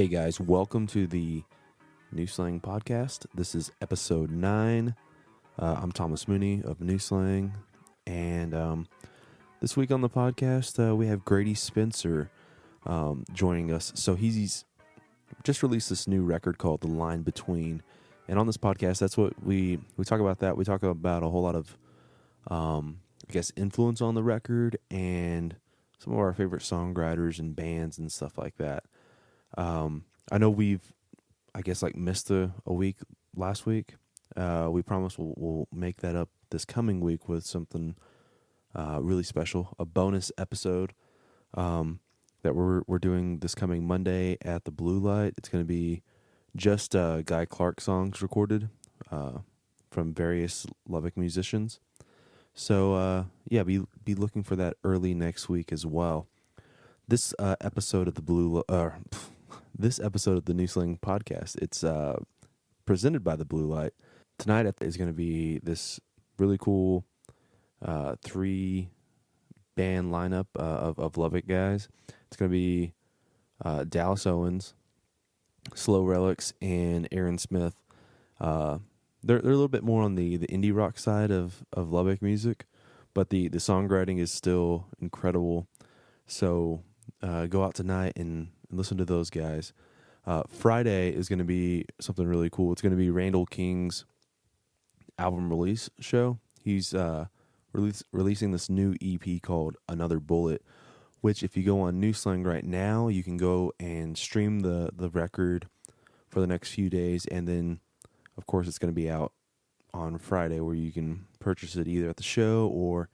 Hey guys, welcome to the New Slang Podcast. This is episode 9. I'm Thomas Mooney of New Slang, and this week on the podcast we have Grady Spencer joining us. So he's just released this new record called The Line Between, and on this podcast, that's what we talk about. That we talk about a whole lot of influence on the record and some of our favorite songwriters and bands and stuff like that. I know we've, missed a week last week. We promise we'll make that up this coming week with something really special, a bonus episode that we're doing this coming Monday at the Blue Light. It's going to be just Guy Clark songs recorded from various Lubbock musicians. So be looking for that early next week as well. This episode of the This episode of the New Slang Podcast, it's presented by the Blue Light. Tonight is going to be this really cool 3-band lineup of Lubbock guys. It's going to be Dallas Owens, Slow Relics, and Aaron Smith. They're a little bit more on the indie rock side of Lubbock music, but the songwriting is still incredible. So go out tonight and listen to those guys. Friday is going to be something really cool. It's going to be Randall King's album release show. He's releasing this new EP called Another Bullet, which if you go on New Slang right now, you can go and stream the record for the next few days, and then of course it's going to be out on Friday where you can purchase it either at the show or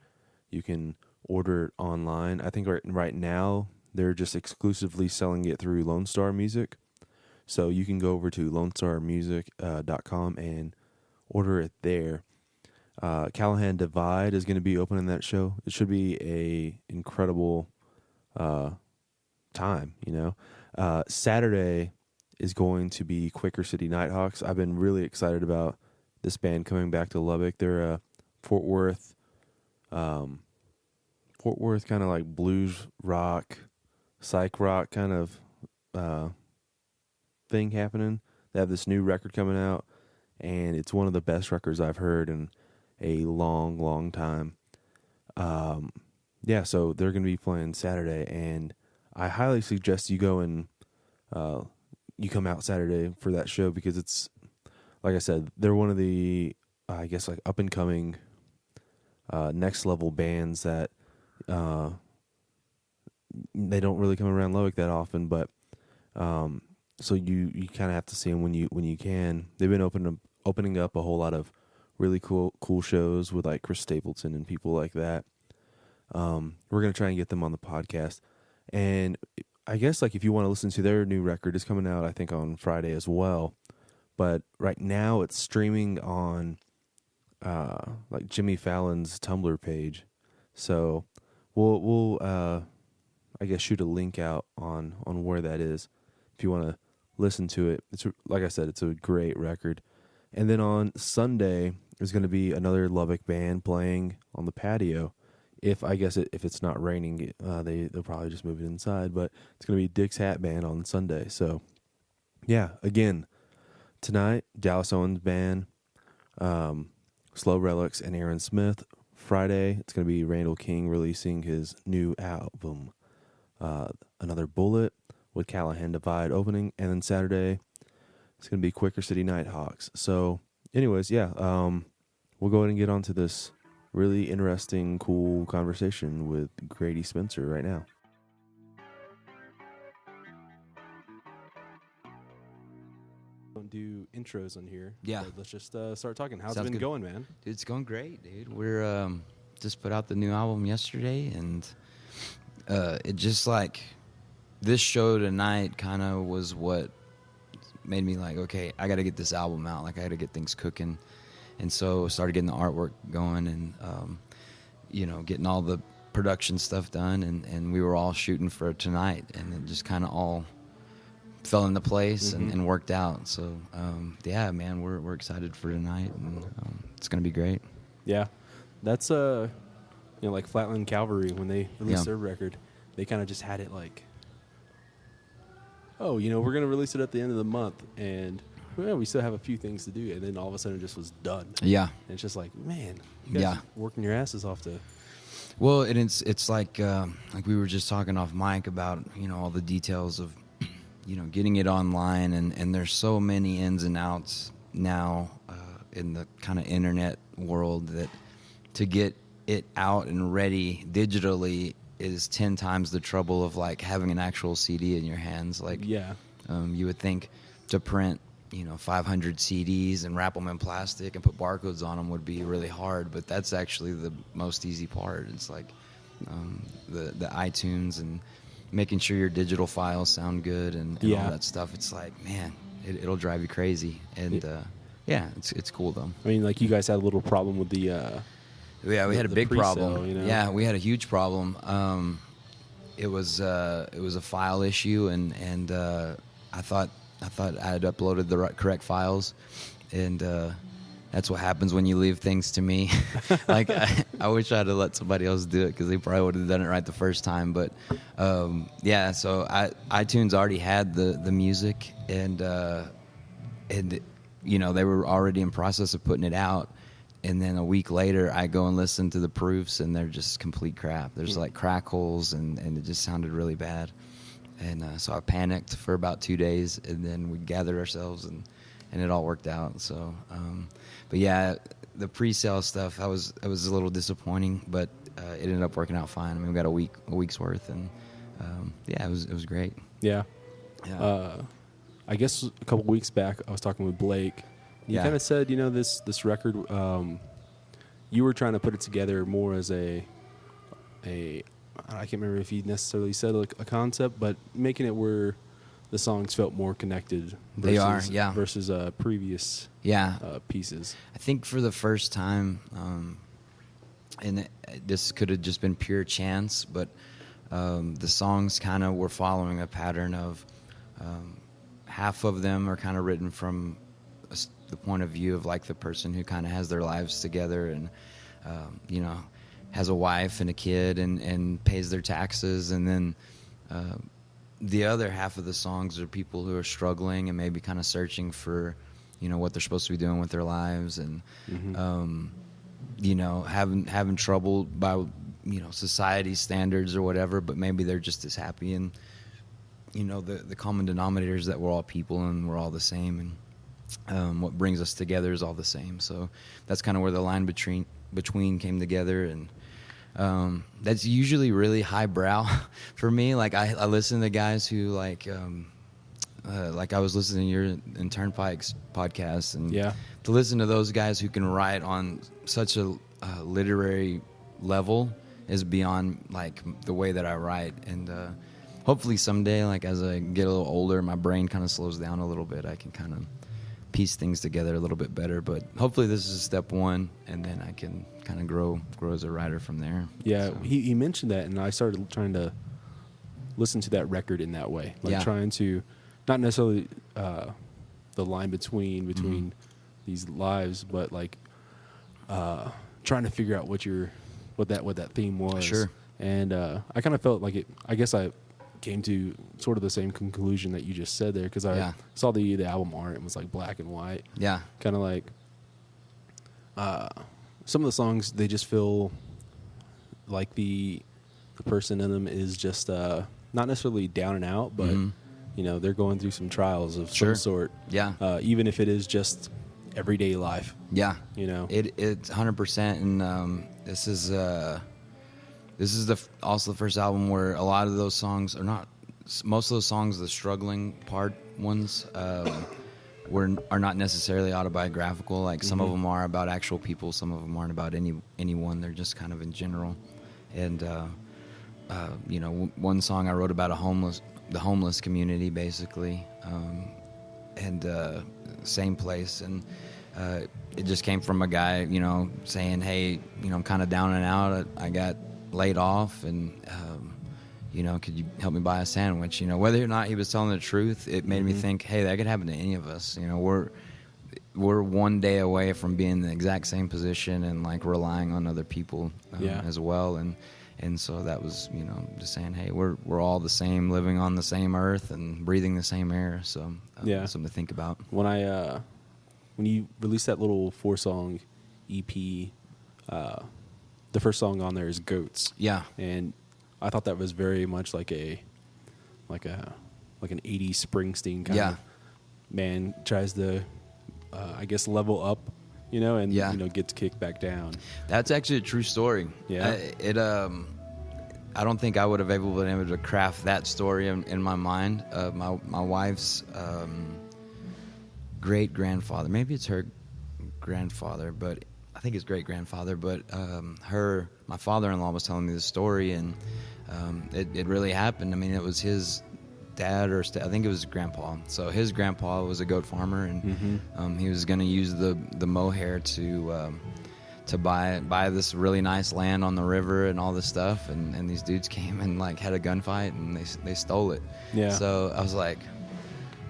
you can order it online. I think right now they're just exclusively selling it through Lone Star Music. So you can go over to lonestarmusic.com and order it there. Callahan Divide is going to be opening that show. It should be a incredible time, you know. Saturday is going to be Quaker City Nighthawks. I've been really excited about this band coming back to Lubbock. They're a Fort Worth kind of like blues rock, psych rock kind of thing happening. They have this new record coming out, and it's one of the best records I've heard in a long time. So they're going to be playing Saturday, and I highly suggest you go and you come out Saturday for that show, because it's, like I said, they're one of the up and coming next level bands that they don't really come around Lubbock that often, but so you kind of have to see them when you can. They've been opening up a whole lot of really cool shows with like Chris Stapleton and people like that. We're gonna try and get them on the podcast, and I guess like if you want to listen to their new record, it's coming out I think on Friday as well. But right now it's streaming on like Jimmy Fallon's Tumblr page, so we'll shoot a link out on where that is if you want to listen to it. It's like I said, it's a great record. And then on Sunday there's going to be another Lubbock band playing on the patio. If it's not raining, they'll probably just move it inside. But it's going to be Dick's Hat Band on Sunday. So yeah, again, tonight Dallas Owens Band, Slow Relics, and Aaron Smith. Friday it's going to be Randall King releasing his new album, Another Bullet, with Callahan Divide opening, and then Saturday it's going to be Quaker City Nighthawks. So anyways, we'll go ahead and get on to this really interesting, cool conversation with Grady Spencer right now. Don't do intros on here. Yeah. Let's just start talking. How's Sounds it been good. going, man? Dude, it's going great, dude. We're just put out the new album yesterday, and it just like this show tonight kind of was what made me like, okay, I got to get this album out. Like I got to get things cooking, and so started getting the artwork going and getting all the production stuff done, and we were all shooting for tonight, and it just kind of all fell into place and worked out. So man, we're excited for tonight, and it's gonna be great. Yeah, that's like Flatland Cavalry when they released their record, they kind of just had it like oh, you know, we're gonna release it at the end of the month, and well, we still have a few things to do, and then all of a sudden it just was done. Yeah. And it's just like, man, you guys Yeah. are working your asses off to. Well, and it's like we were just talking off mic about, you know, all the details of, you know, getting it online, and there's so many ins and outs now in the kind of internet world that to get it out and ready digitally is 10 times the trouble of like having an actual CD in your hands. Like, Yeah. you would think to print, you know, 500 CDs and wrap them in plastic and put barcodes on them would be really hard, but that's actually the most easy part. It's like the iTunes and making sure your digital files sound good and Yeah. all that stuff. It's like, man, it'll drive you crazy. And yeah, it's cool though. I mean, like you guys had a little problem with the. Yeah, we had a the big pre-sale, problem. you know? Yeah, we had a huge problem. It was a file issue, and I thought I had uploaded the correct files, and that's what happens when you leave things to me. Like I wish I had let somebody else do it because they probably would have done it right the first time. But yeah, so iTunes already had the music, and you know they were already in process of putting it out. And then a week later, I go and listen to the proofs, and they're just complete crap. There's like crackles, and it just sounded really bad. And so I panicked for about 2 days, and then we gathered ourselves, and it all worked out. So, but yeah, the pre-sale stuff, it was a little disappointing, but it ended up working out fine. I mean, we got a week's worth, and yeah, it was great. Yeah. Yeah. I guess a couple weeks back, I was talking with Blake. You Yeah. kind of said, you know, this record, you were trying to put it together more as I can't remember if he necessarily said like a concept, but making it where the songs felt more connected. They are, yeah. Versus previous pieces. I think for the first time, and this could have just been pure chance, but the songs kind of were following a pattern of half of them are kind of written from the point of view of like the person who kind of has their lives together and you know has a wife and a kid and pays their taxes, and then the other half of the songs are people who are struggling and maybe kind of searching for, you know, what they're supposed to be doing with their lives, and you know having trouble by, you know, society's standards or whatever, but maybe they're just as happy. And you know the common denominator is that we're all people and we're all the same, and what brings us together is all the same. So that's kind of where the line between came together, and that's usually really highbrow for me. Like I listen to guys who like I was listening to your and Turnpike's podcast, and Yeah. to listen to those guys who can write on such a literary level is beyond like the way that I write. And hopefully someday, like as I get a little older, my brain kind of slows down a little bit. I can kind of piece things together a little bit better, but hopefully this is step one, and then I can kind of grow as a writer from there. Yeah, So, he mentioned that, and I started trying to listen to that record in that way, like Yeah. trying to not necessarily the line between these lives, but like trying to figure out what that theme was. Sure. And I kind of felt like it. I guess I came to sort of the same conclusion that you just said there, because I Yeah. saw the album art. It was like black and white. yeah, Kind of like some of the songs, they just feel like the person in them is just not necessarily down and out, but you know they're going through some trials of Sure. some sort. Yeah. Even if it is just everyday life. yeah. You know. It's 100%, and this is also the first album where a lot of those songs are not. Most of those songs, the struggling part ones, are not necessarily autobiographical. Like some of them are about actual people, some of them aren't about anyone. They're just kind of in general. And you know, one song I wrote about the homeless community, basically, and same place, and it just came from a guy, you know, saying, "Hey, you know, I'm kind of down and out. I got laid off, and you know, could you help me buy a sandwich?" You know, whether or not he was telling the truth, it made me think, hey, that could happen to any of us. You know, we're one day away from being in the exact same position and like relying on other people Yeah. as well. And And so that was, just saying, hey, we're all the same, living on the same earth and breathing the same air. So something to think about. When you released that little 4-song EP, the first song on there is Goats. Yeah. And I thought that was very much like an 80s Springsteen kind of man tries to I guess level up, and gets kicked back down. That's actually a true story. Yeah. I don't think I would have been able to craft that story in my mind. My wife's great grandfather, maybe it's her grandfather, but I think it's great grandfather. But my father-in-law was telling me the story, and it really happened. I mean, it was his dad, or I think it was grandpa. So his grandpa was a goat farmer, and he was going to use the mohair to buy this really nice land on the river and all this stuff, and these dudes came and like had a gunfight, and they stole it. Yeah. So I was like,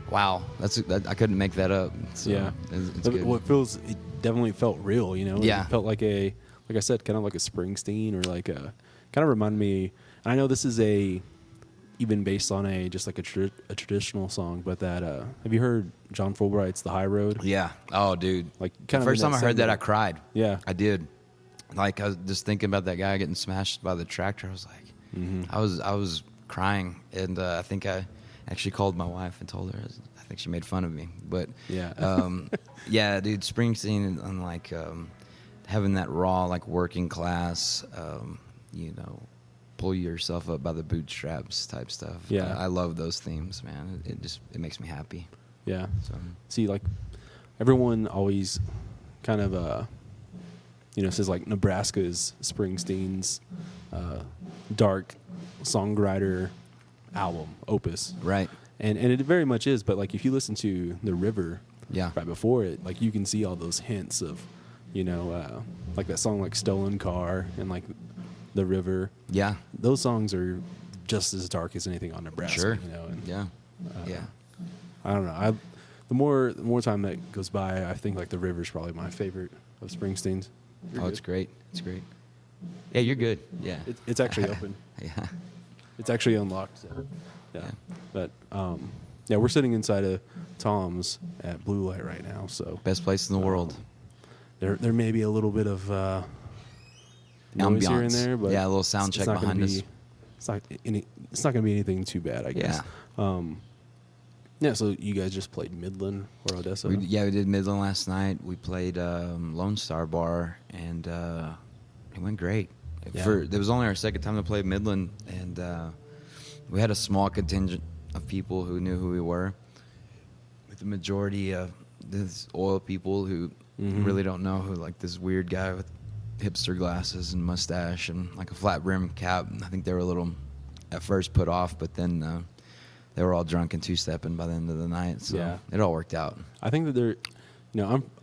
wow, I couldn't make that up. So yeah. it's good. It definitely felt real, Yeah. It felt like like I said, kind of like a Springsteen, or like kind of reminded me. And I know this is even based on a traditional song, but that have you heard John Fulbright's "The High Road"? Yeah. Oh, dude. Like kind the of first time I heard that, I cried. Yeah, I did. Like, I was just thinking about that guy getting smashed by the tractor. I was like, I was crying, and I think I actually called my wife and told her. I think she made fun of me, but yeah, yeah, dude, Springsteen, and like having that raw, like working class, pull yourself up by the bootstraps type stuff. Yeah. I love those themes, man. It makes me happy. yeah. So See, like everyone always kind of says like Nebraska is Springsteen's dark songwriter album opus, right. and it very much is. But like if you listen to The River, Yeah. right before it, like you can see all those hints of, like that song like Stolen Car and like The River. Yeah. Those songs are just as dark as anything on Nebraska. Sure. And, Yeah. Yeah. I don't know. The more time that goes by, I think like The River's probably my favorite of Springsteen's. You're good. It's great. It's great. Yeah, you're good. Yeah. It's actually open. Yeah. It's actually unlocked. So, yeah. Yeah. But we're sitting inside of Tom's at Blue Light right now. So Best place in the world. there may be a little bit of noise here and Ambiance. there, but Yeah, a little sound check not gonna behind us. It's not going to be anything too bad, I guess. Yeah. So you guys just played Midland or Odessa? We did Midland last night. We played Lone Star Bar, and it went great. Yeah. It was only our second time to play Midland, and we had a small contingent of people who knew who we were. With the majority of these oil people who really don't know who, like this weird guy with hipster glasses and mustache and like a flat brim cap. I think they were a little at first put off, but then they were all drunk and two-stepping by the end of the night. So Yeah. it all worked out. I think that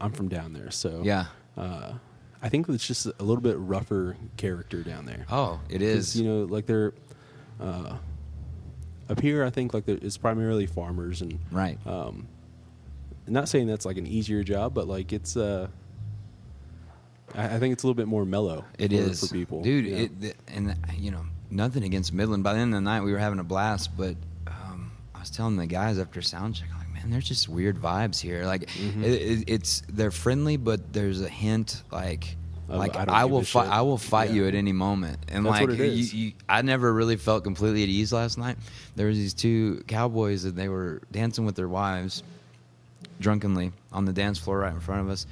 I'm from down there, so Yeah. I think it's just a little bit rougher character down there. Oh, it is. Like they're up here. I think like it's primarily farmers, and Right. not saying that's like an easier job, but like it's I think it's a little bit more mellow. It is for people, dude. Yeah. And nothing against Midland. By the end of the night, we were having a blast. But I was telling the guys after sound check, I'm like, man, there's just weird vibes here. Like they're friendly, but there's a hint like I will fight. I will fight you at any moment. And That's like what it is. I never really felt completely at ease last night. There was these two cowboys and they were dancing with their wives drunkenly on the dance floor right in front of us.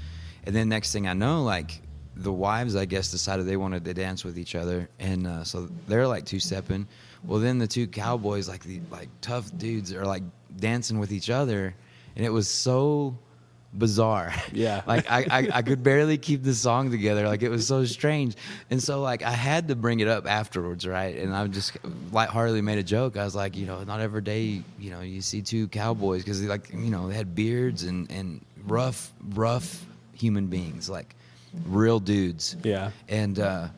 And then next thing I know, like the wives, I guess, decided they wanted to dance with each other, and so they're like two-stepping. Well, then the two cowboys, like the tough dudes, are like dancing with each other, and it was so bizarre. Yeah. Like I could barely keep the song together. Like it was so strange, and so like I had to bring it up afterwards, right? And I just lightheartedly made a joke. I was like, not every day, you see two cowboys because they they had beards and rough human beings, like real dudes. Yeah. And so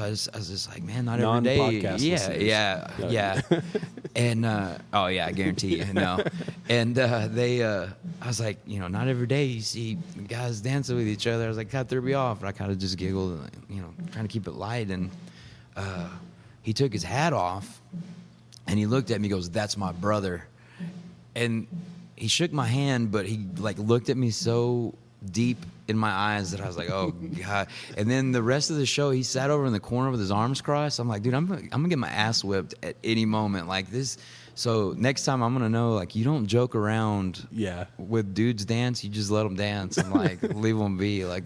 I was just like, man, not every day. Non-podcast listeners. Yeah. And oh yeah, I guarantee you. No. And I was like, not every day you see guys dancing with each other. I was like, that threw me off. And I kind of just giggled, trying to keep it light. And he took his hat off, and he looked at me. He goes, "That's my brother," and he shook my hand, but he like looked at me so deep in my eyes that I was like, "Oh God!" And then the rest of the show, he sat over in the corner with his arms crossed. I'm like, "Dude, I'm gonna get my ass whipped at any moment like this." So next time, I'm gonna know, like, you don't joke around. Yeah. With dudes dance, you just let them dance and like leave them be. Like,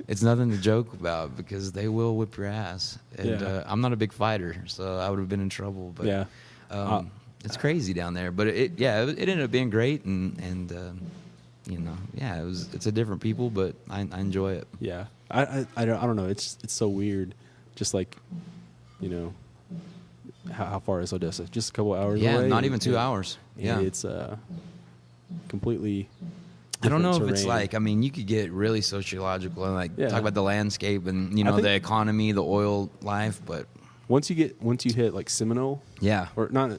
it's nothing to joke about because they will whip your ass. And I'm not a big fighter, so I would have been in trouble. But Yeah. it's crazy down there. But it ended up being great, and you know, it's a different people, but I enjoy it. Yeah. I don't know. It's so weird. Just like, you know, how far is Odessa? Just a couple hours away? Yeah, not even 2 hours. Yeah. It's completely I don't know if it's terrain. like, I mean, you could get really sociological and like Yeah. talk about the landscape and, you know, think- the economy, the oil life, but once you hit like Seminole, yeah. or not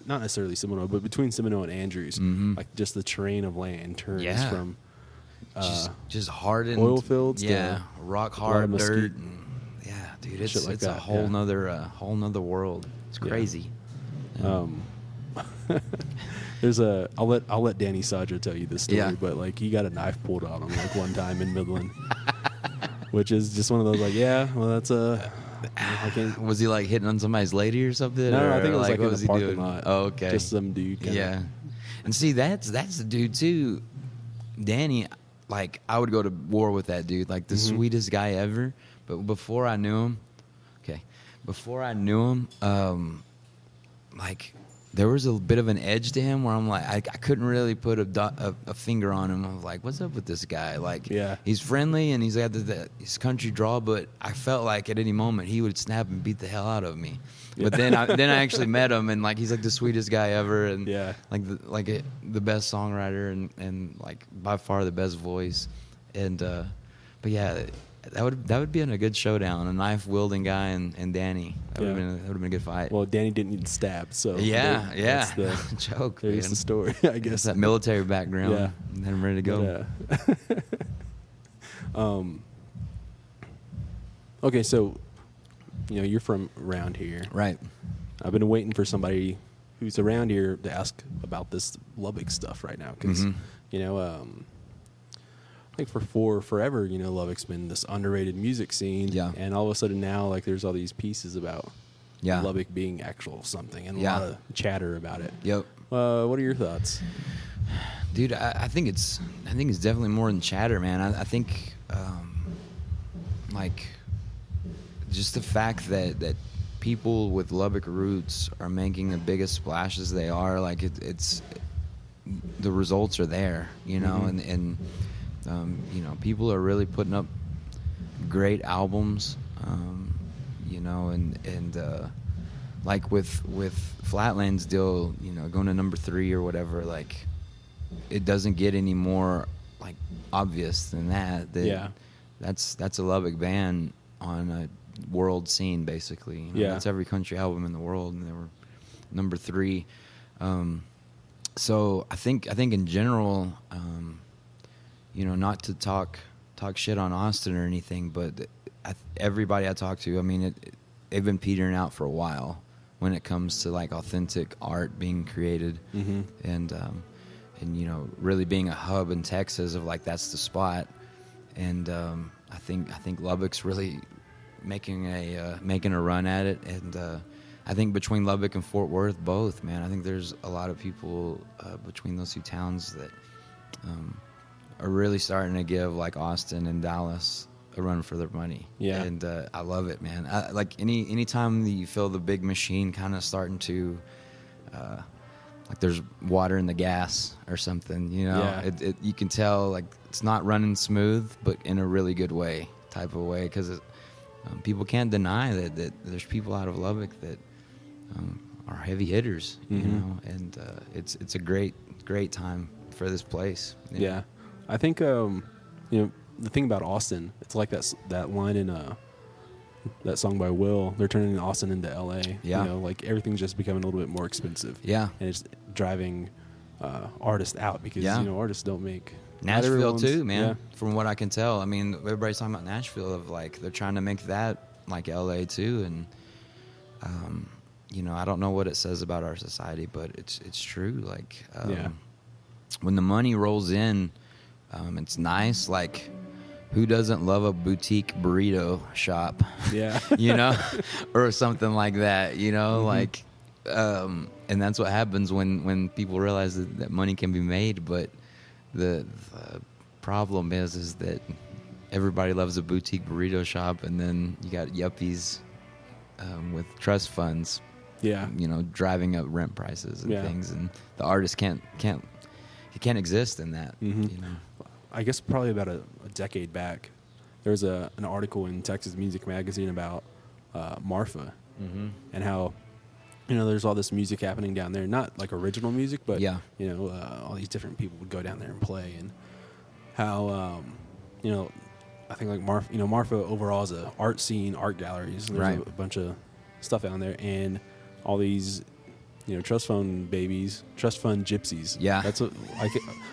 necessarily Seminole, but between Seminole and Andrews, like just the terrain of land turns Yeah. from Just hardened oil fields yeah, to rock a lot hard of mesquite dirt. And, yeah, dude, it's shit like it's a that, whole yeah. nother world. It's crazy. I'll let Danny Saja tell you this story, Yeah. but like he got a knife pulled out on him like one time in Midland, which is just one of those like, yeah, well that's I can't. Was he like hitting on somebody's lady or something? No, or I think it was like what in was the he parking doing? lot. Oh, okay. Just some dude. Kinda. Yeah. And see, that's the dude too. Danny, like I would go to war with that dude, like the sweetest guy ever. But before I knew him, like there was a bit of an edge to him where I'm like, I couldn't really put a finger on him. I was like, what's up with this guy? Like, Yeah. he's friendly and he's got his country draw, but I felt like at any moment he would snap and beat the hell out of me. But then I actually met him, and like he's like the sweetest guy ever, and Yeah. the best songwriter, and like by far the best voice, and but yeah, that would be in a good showdown, a knife wielding guy and Danny. That would have been a good fight. Well, Danny didn't get stabbed, so yeah. that's the Joke. there's man. the story, I It's guess. that military background. Yeah. And then I'm ready to go. But, okay, so you know you're from around here. Right. I've been waiting for somebody who's around here to ask about this Lubbock stuff right now because you know I think for forever you know Lubbock's been this underrated music scene. Yeah. And all of a sudden now like there's all these pieces about Yeah. Lubbock being actual something and Yeah. a lot of chatter about it. Yep. What are your thoughts? Dude, I think it's definitely more than chatter, man. I think like just the fact that people with Lubbock roots are making the biggest splashes they are, like it's the results are there, you know, and you know, people are really putting up great albums, you know, and like with Flatland's deal, you know, going to number 3 or whatever, like it doesn't get any more like obvious than that. Yeah. That's a Lubbock band on a world scene, basically. You know, Yeah. that's every country album in the world, and they were number 3. So I think in general, you know, not to talk shit on Austin or anything, but everybody I talk to, I mean, they've been petering out for a while when it comes to like authentic art being created, and you know, really being a hub in Texas of like that's the spot, and I think Lubbock's really making a run at it, and I think between Lubbock and Fort Worth, both, man, I think there's a lot of people between those two towns that are really starting to give like Austin and Dallas a run for their money. Yeah. And I love it, man. Like anytime that you feel the big machine kind of starting to like there's water in the gas or something, you know. Yeah. You can tell like it's not running smooth, but in a really good way, type of way, because people can't deny that there's people out of Lubbock that are heavy hitters, you know, and it's a great time for this place. You know? Yeah. I think you know the thing about Austin, it's like that line in that song by Will. They're turning Austin into L.A. Yeah. You know, like everything's just becoming a little bit more expensive. Yeah. And it's driving artists out because Yeah. you know artists don't make. Nashville everyone's- too, man. Yeah. From what I can tell, I mean, everybody's talking about Nashville of like they're trying to make that like LA too, and You know, I don't know what it says about our society, but it's true. Like, Yeah. when the money rolls in, it's nice. Like, who doesn't love a boutique burrito shop? Yeah. You know, or something like that. You know, Mm-hmm. like, and that's what happens when people realize that money can be made. But the problem is that everybody loves a boutique burrito shop, and then you got yuppies with trust funds, Yeah. you know, driving up rent prices and Yeah. things, and the artist can't exist in that. Mm-hmm. You know, I guess probably about a decade back, there was an article in Texas Music Magazine about Marfa and how, you know, there's all this music happening down there, not like original music, but Yeah. you know, all these different people would go down there and play, and how you know, I think like Marfa overall is a art scene, art galleries, and there's Right. a bunch of stuff down there, and all these, you know, trust fund babies, trust fund gypsies. Yeah. That's what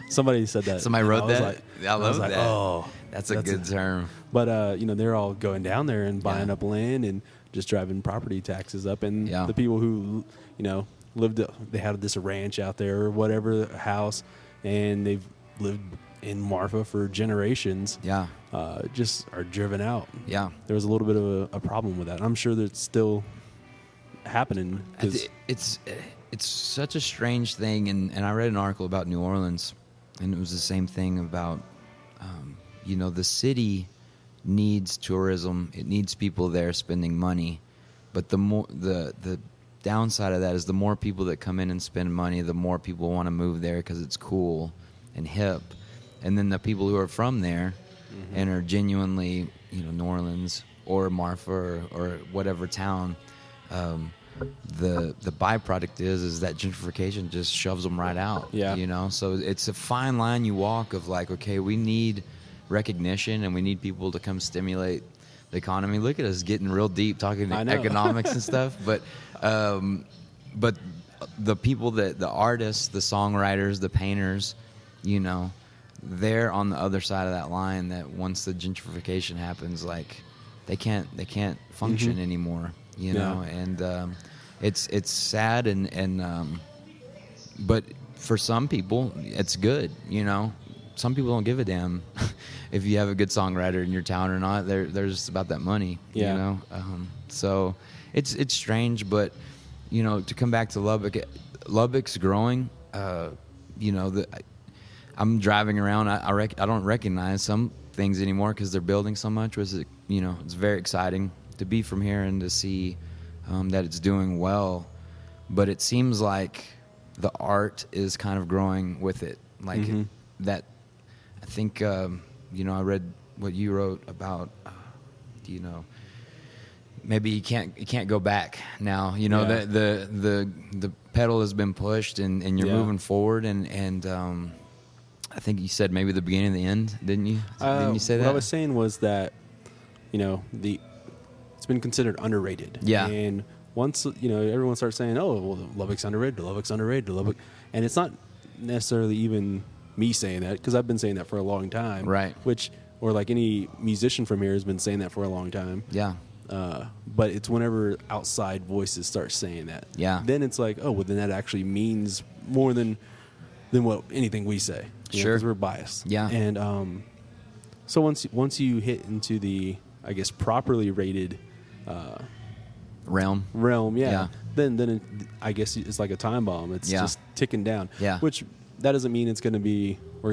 somebody said that. somebody and wrote I was that. like- I was love like, that. oh, That's a good term. But you know, they're all going down there and buying Yeah. up land and just driving property taxes up, and Yeah. the people who, you know, they had this ranch out there or whatever, a house, and they've lived in Marfa for generations. Yeah. Just are driven out. Yeah. There was a little bit of a problem with that. And I'm sure that it's still happening. 'Cause- It's such a strange thing, and I read an article about New Orleans, and it was the same thing about, you know, the city needs tourism, it needs people there spending money, but the downside of that is the more people that come in and spend money, the more people want to move there because it's cool and hip, and then the people who are from there and are genuinely, you know, New Orleans or Marfa or whatever town. The byproduct is that gentrification just shoves them right out. Yeah. You know, so it's a fine line you walk of like, okay, we need recognition and we need people to come stimulate the economy. Look at us getting real deep talking I know. economics and stuff, but the people the artists, the songwriters, the painters, you know, they're on the other side of that line that once the gentrification happens, like they can't function anymore, you know, and it's sad and but for some people it's good, you know. Some people don't give a damn if you have a good songwriter in your town or not. They're just about that money, Yeah. you know. So it's strange, but you know, to come back to Lubbock, Lubbock's growing. You know, I'm driving around. I don't recognize some things anymore because they're building so much. You know, it's very exciting to be from here and to see that it's doing well. But it seems like the art is kind of growing with it, like that. I think you know, I read what you wrote about. You know, maybe you can't go back now. You know, Yeah. the pedal has been pushed and you're Yeah. moving forward and I think you said maybe the beginning and the end, didn't you? Didn't you say that? What I was saying was that, you know, it's been considered underrated. Yeah. And once, you know, everyone starts saying, oh, well, Lubbock's underrated, Lubbock's underrated, Lubbock. And it's not necessarily even me saying that, because I've been saying that for a long time. Right. Or like any musician from here has been saying that for a long time. Yeah. But it's whenever outside voices start saying that. Yeah. Then it's like, oh, well, then that actually means more than what anything we say. Sure. Because we're biased. Yeah. And so once you hit into the, I guess, properly rated Realm. realm, Yeah. then I guess it's like a time bomb. It's Yeah. just ticking down. Yeah. Which that doesn't mean we're going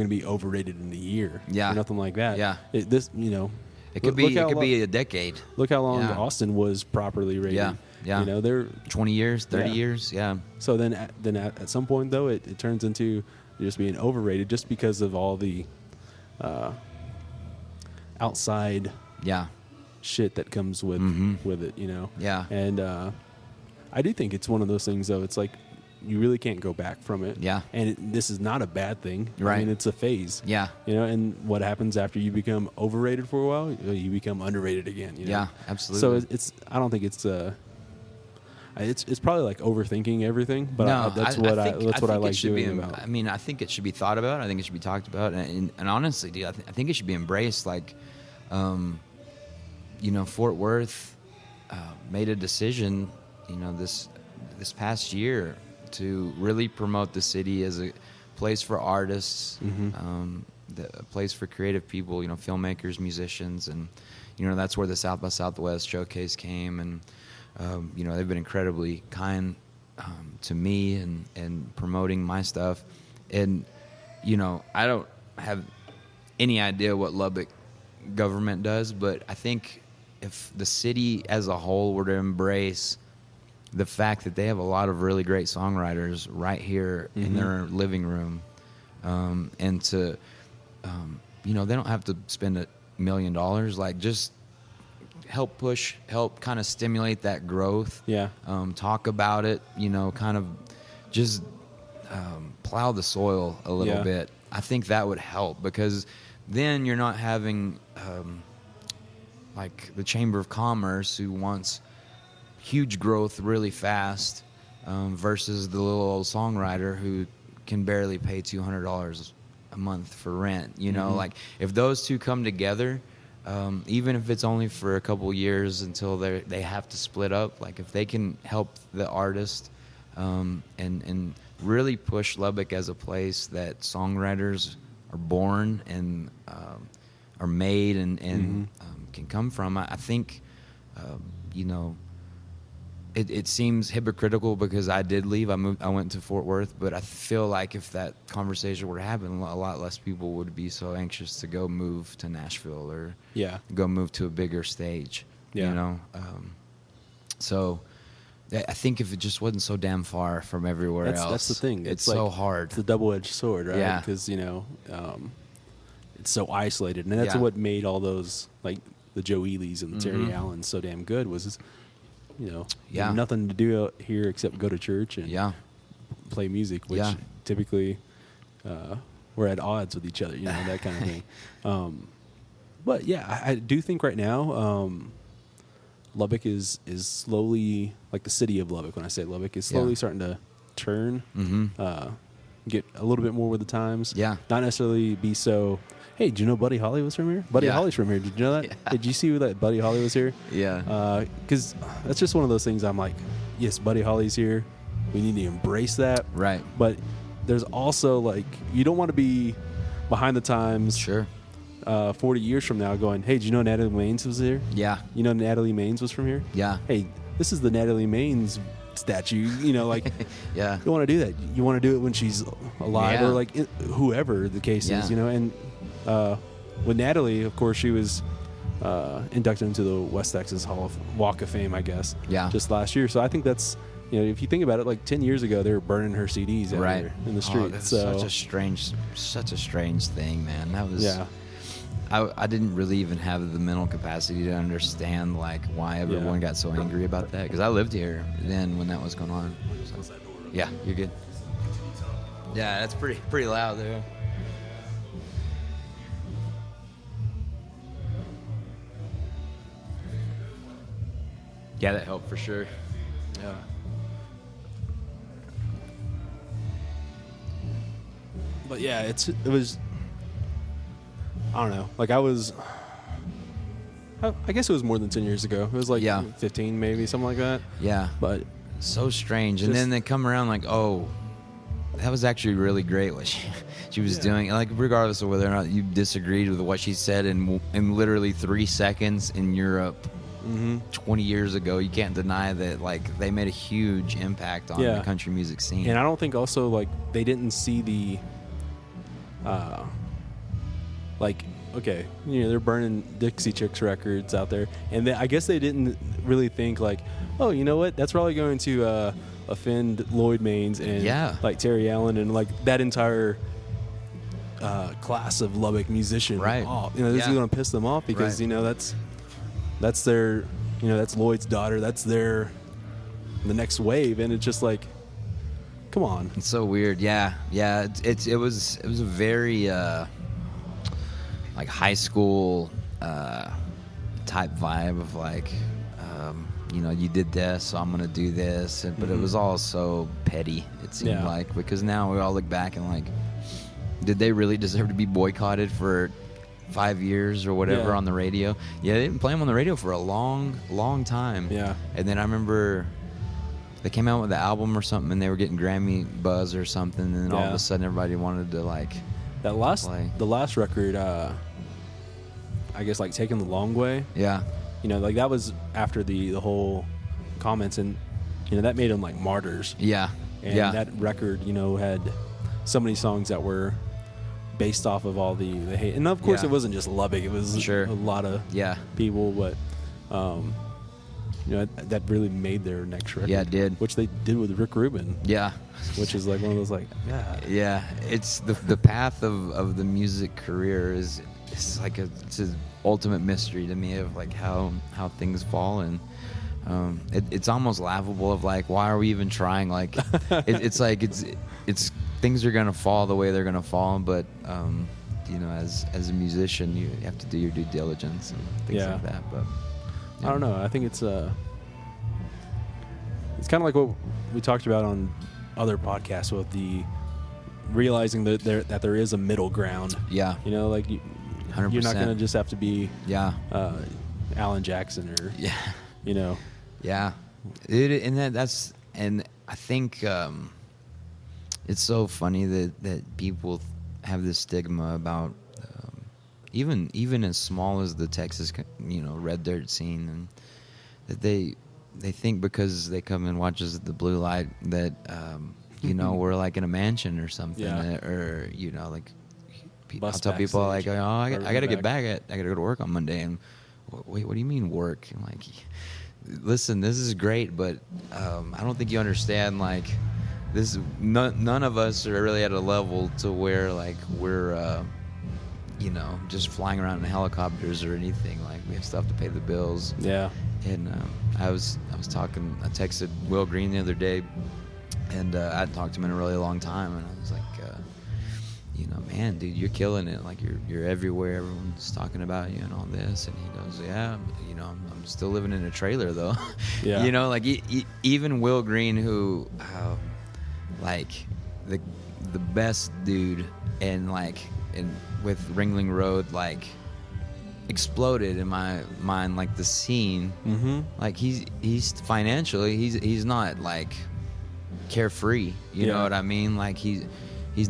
to be overrated in a year. Yeah. Or nothing like that. Yeah. You know. It could be a decade. Look how long Yeah. Austin was properly rated. Yeah. Yeah. You know, they're 20 years, 30 Yeah. years, yeah. so then at some point though it turns into just being overrated just because of all the outside Yeah. shit that comes with it, you know. Yeah. And I do think it's one of those things though. It's like you really can't go back from it. Yeah. And this is not a bad thing. I Right. mean, it's a phase. Yeah. You know, and what happens after you become overrated for a while, you become underrated again. You know? Yeah, absolutely. So it's I don't think it's probably like overthinking everything, but that's what I think like it should doing be, about. I mean, I think it should be thought about. I think it should be talked about, and honestly, dude, I think it should be embraced. Like, you know, Fort Worth made a decision this past year to really promote the city as a place for artists, a place for creative people, filmmakers, musicians, and that's where the South by Southwest showcase came, and they've been incredibly kind to me and promoting my stuff, and I don't have any idea what Lubbock government does, but I think if the city as a whole were to embrace the fact that they have a lot of really great songwriters right here in their living room, and to, they don't have to spend $1 million, like just help kind of stimulate that growth. Yeah. Talk about it, kind of just plow the soil a little bit. I think that would help, because then you're not having like the Chamber of Commerce, who wants huge growth really fast, versus the little old songwriter who can barely pay $200 a month for rent. Like if those two come together, even if it's only for a couple years until they have to split up, like if they can help the artist, and really push Lubbock as a place that songwriters are born and are made and can come from. I think, it seems hypocritical because I did leave. I went to Fort Worth, but I feel like if that conversation were to happen, a lot less people would be so anxious to go move to Nashville or go move to a bigger stage. So I think if it just wasn't so damn far from everywhere else. That's the thing. It's so hard. It's a double-edged sword, right? Yeah. Because, it's so isolated. And that's what made all those, like, the Joe Elys and the Terry Allens so damn good was, nothing to do out here except go to church and play music, which typically we're at odds with each other, that kind of thing. But, yeah, I do think right now Lubbock is slowly, like the city of Lubbock, when I say Lubbock, is slowly starting to turn, get a little bit more with the times. Yeah. Not necessarily be so, hey, did you know Buddy Holly was from here? Buddy Holly's from here. Did you know that? Yeah. Did you see that Buddy Holly was here? Yeah. Because that's just one of those things I'm like, yes, Buddy Holly's here. We need to embrace that. Right. But there's also, like, you don't want to be behind the times. Sure. 40 years from now going, hey, did you know Natalie Maines was here? Yeah. You know Natalie Maines was from here? Yeah. Hey, this is the Natalie Maines statue, like, yeah. You want to do that. You want to do it when she's alive or, like, whoever the case is, and with Natalie, of course, she was inducted into the West Texas Walk of Fame, I guess, just last year. So I think that's, if you think about it, like 10 years ago, they were burning her CDs out there in the street. That's so such a strange thing, man. That was, I didn't really even have the mental capacity to understand, like, why everyone got so angry about that, because I lived here then when that was going on. So, yeah, you're good. Yeah, that's pretty loud there. Yeah, that helped for sure. Yeah. But yeah, it was, I don't know. Like I guess it was more than 10 years ago. It was like 15 maybe, something like that. Yeah. But so strange. And then they come around like, oh, that was actually really great what she was doing. Like, regardless of whether or not you disagreed with what she said in literally 3 seconds in Europe 20 years ago, you can't deny that, like, they made a huge impact on the country music scene. And I don't think also, like, they didn't see the like, okay, they're burning Dixie Chicks records out there, and I guess they didn't really think, like, oh, you know what, that's probably going to offend Lloyd Maines and like Terry Allen and like that entire class of Lubbock musicians. Right. This is going to piss them off because that's their, that's Lloyd's daughter, that's the next wave, and it's just like, come on. It's so weird. Yeah. It was a very like high school type vibe of like, you did this, so I'm gonna do this, but it was all so petty. It seemed like, because now we all look back and like, did they really deserve to be boycotted for 5 years or whatever on the radio? Yeah, they didn't play them on the radio for a long time. Yeah. And then I remember they came out with the album or something, and they were getting Grammy buzz or something, and then all of Yeah. a sudden everybody wanted to like The last record, I guess, like Taking the Long Way. yeah. You know, like that was after the whole comments, and you know that made them like martyrs. Yeah. And yeah. that record, you know, had so many songs that were based off of all the hate. And of course, Yeah. it wasn't just Lubbock; it was Sure. a lot of yeah. people. But you know, that really made their next record. Yeah, it did. Which they did with Rick Rubin, Yeah. which is like one of those like, yeah, Yeah, it's the path of the music career is like it's an ultimate mystery to me of like how things fall, and it's almost laughable of like, why are we even trying? Like it's like it's things are gonna fall the way they're gonna fall, but you know, as a musician, you have to do your due diligence and things Yeah. like that. But I don't know. I think it's kind of like what we talked about on other podcasts with the realizing that there is a middle ground. yeah, You know, like you're not 100%. going to just have to be yeah, Alan Jackson or yeah. you know. Yeah, and I think it's so funny that people have this stigma about even as small as the Texas, you know, red dirt scene, and that they think because they come and watch us at the Blue Light that you know, we're like in a mansion or something, Yeah. or you know, like I'll Bus tell people like, backstage. oh, I got to get back. I got to go to work on Monday, and wait, what do you mean work? I'm like, listen, this is great, but I don't think you understand. Like, this, none of us are really at a level to where like we're, you know, just flying around in helicopters or anything. Like, we have stuff to pay the bills. Yeah. And I texted Will Green the other day, and I hadn't talked to him in a really long time, and I was like, you know, man, dude, you're killing it. Like, you're everywhere. Everyone's talking about you and all this. And he goes, yeah, you know, I'm still living in a trailer though. Yeah. You know, like even Will Green, who, like, the best dude, and like, with Ringling Road, like, exploded in my mind, like the scene. Mm-hmm. Like, he's financially, he's not like carefree. You know Yeah. what I mean? Like, he's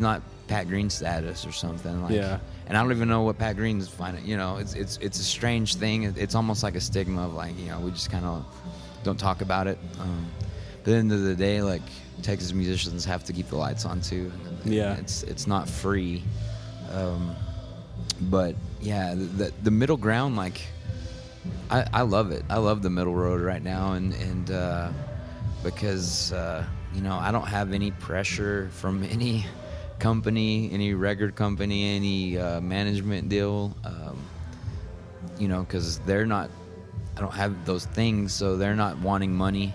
not Pat Green status or something. Like, Yeah. And I don't even know what Pat Green's finding. You know, it's a strange thing. It's almost like a stigma of like, you know, we just kind of don't talk about it. But at the end of the day, like, Texas musicians have to keep the lights on too. And Yeah. It's not free. But yeah, the middle ground, like, I love it. I love the middle road right now, and because you know, I don't have any pressure from any company, any record company, any management deal, you know, because they're not, I don't have those things, so they're not wanting money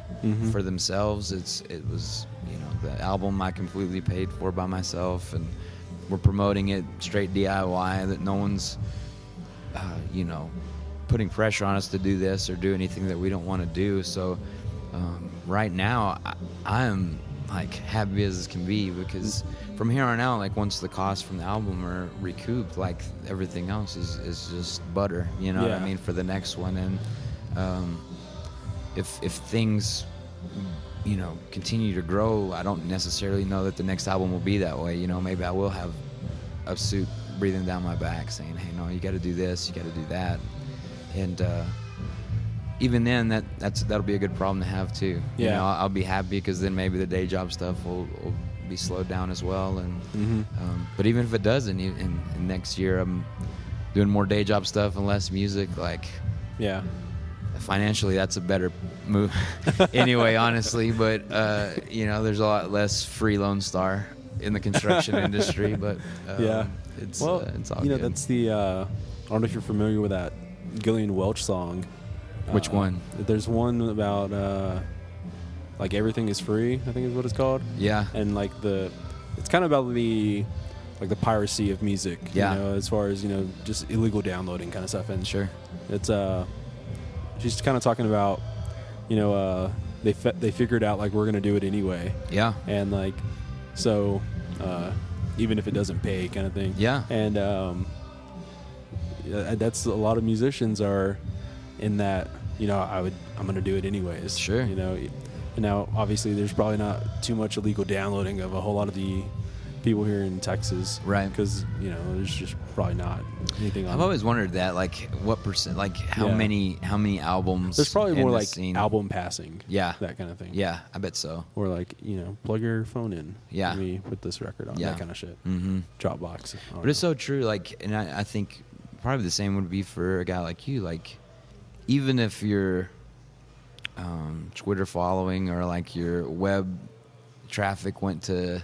for themselves. It was, you know, the album I completely paid for by myself, and we're promoting it straight DIY, that no one's you know, putting pressure on us to do this or do anything that we don't want to do. So right now I am like happy as can be, because from here on out, like, once the costs from the album are recouped, like, everything else is just butter, you know what I Yeah. mean, for the next one. And if things, you know, continue to grow, I don't necessarily know that the next album will be that way. You know, maybe I will have a suit breathing down my back saying, hey, no, you got to do this, you got to do that. And even then, that'll be a good problem to have too. You Yeah. know, I'll be happy, because then maybe the day job stuff will be slowed down as well. And but even if it doesn't, in next year I'm doing more day job stuff and less music, like, Yeah. financially that's a better move anyway, honestly. But you know, there's a lot less free Lone Star in the construction industry. But Yeah. it's Well, it's all you know, good. that's the I don't know if you're familiar with that Gillian Welch song. Which one? There's one about like Everything Is Free, I think is what it's called. Yeah. And like it's kind of about the piracy of music. Yeah. You know, as far as, you know, just illegal downloading kind of stuff. And Sure. it's she's kind of talking about, you know, they figured out like we're gonna do it anyway. Yeah. And like, so even if it doesn't pay, kind of thing. Yeah. And that's a lot of musicians are in that, you know, I'm gonna do it anyways. Sure. You know, And now, obviously, there's probably not too much illegal downloading of a whole lot of the people here in Texas, Right. Because there's just probably not anything on. I've always wondered that, like, what percent, like, how Yeah. many albums? There's probably in more the like scene? album passing, Yeah. that kind of thing. Yeah, I bet so. Or like plug your phone in. Yeah. Let me put this record on. Yeah. That kind of shit. Mm-hmm. Dropbox. But it's so true. Like, and I think probably the same would be for a guy like you. Like, even if your Twitter following or like your web traffic went to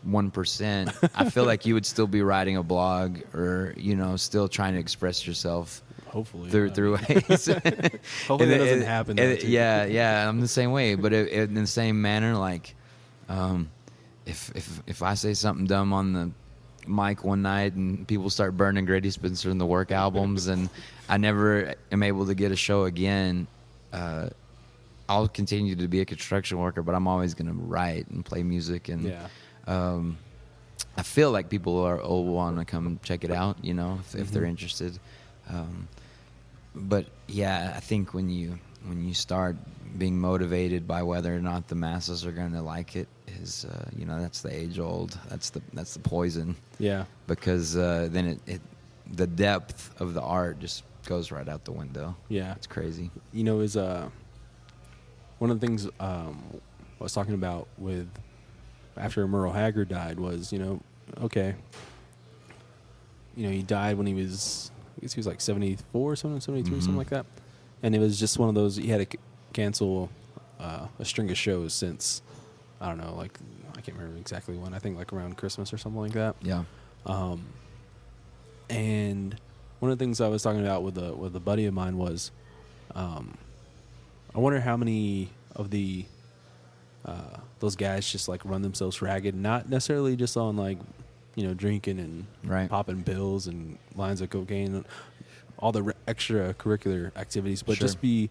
1%, I feel like you would still be writing a blog or still trying to express yourself. Hopefully Through ways. Hopefully that doesn't happen. though, too. Yeah, I'm the same way. But in the same manner, like, if I say something dumb on the mic one night and people start burning Grady Spencer and the Work albums, and I never am able to get a show again, I'll continue to be a construction worker, but I'm always going to write and play music. And I feel like people will want to come check it out, if they're interested. But yeah, I think when you start being motivated by whether or not the masses are going to like it, is that's the age old, that's the poison. Yeah. Because then the depth of the art just goes right out the window. Yeah. It's crazy. Is one of the things I was talking about with after Merle Haggard died was he died when he was, I guess he was like 74 or something, 73, something like that. And it was just one of those, he had to cancel a string of shows since, I don't know, like, I can't remember exactly when. I think like around Christmas or something like that. Yeah. And one of the things I was talking about with a buddy of mine was, I wonder how many of the those guys just like run themselves ragged, not necessarily just on like drinking and Right. popping pills and lines of cocaine, all the extracurricular activities, but Sure. just be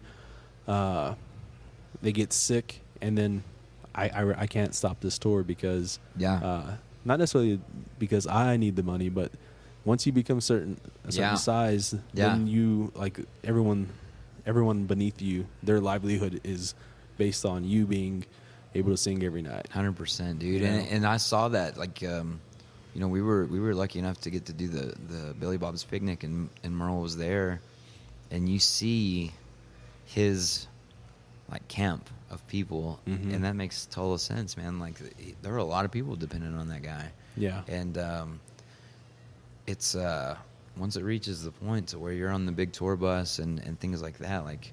they get sick and then I can't stop this tour because Yeah. not necessarily because I need the money, but once you become a certain Yeah. size, then you like everyone beneath you, their livelihood is based on you being able to sing every night. 100%, dude. Yeah. And I saw that, like, we were lucky enough to get to do the Billy Bob's picnic, and Merle was there, and you see his like camp of people, and that makes total sense, man. Like, there were a lot of people dependent on that guy. Yeah. And it's once it reaches the point to where you're on the big tour bus and things like that, like,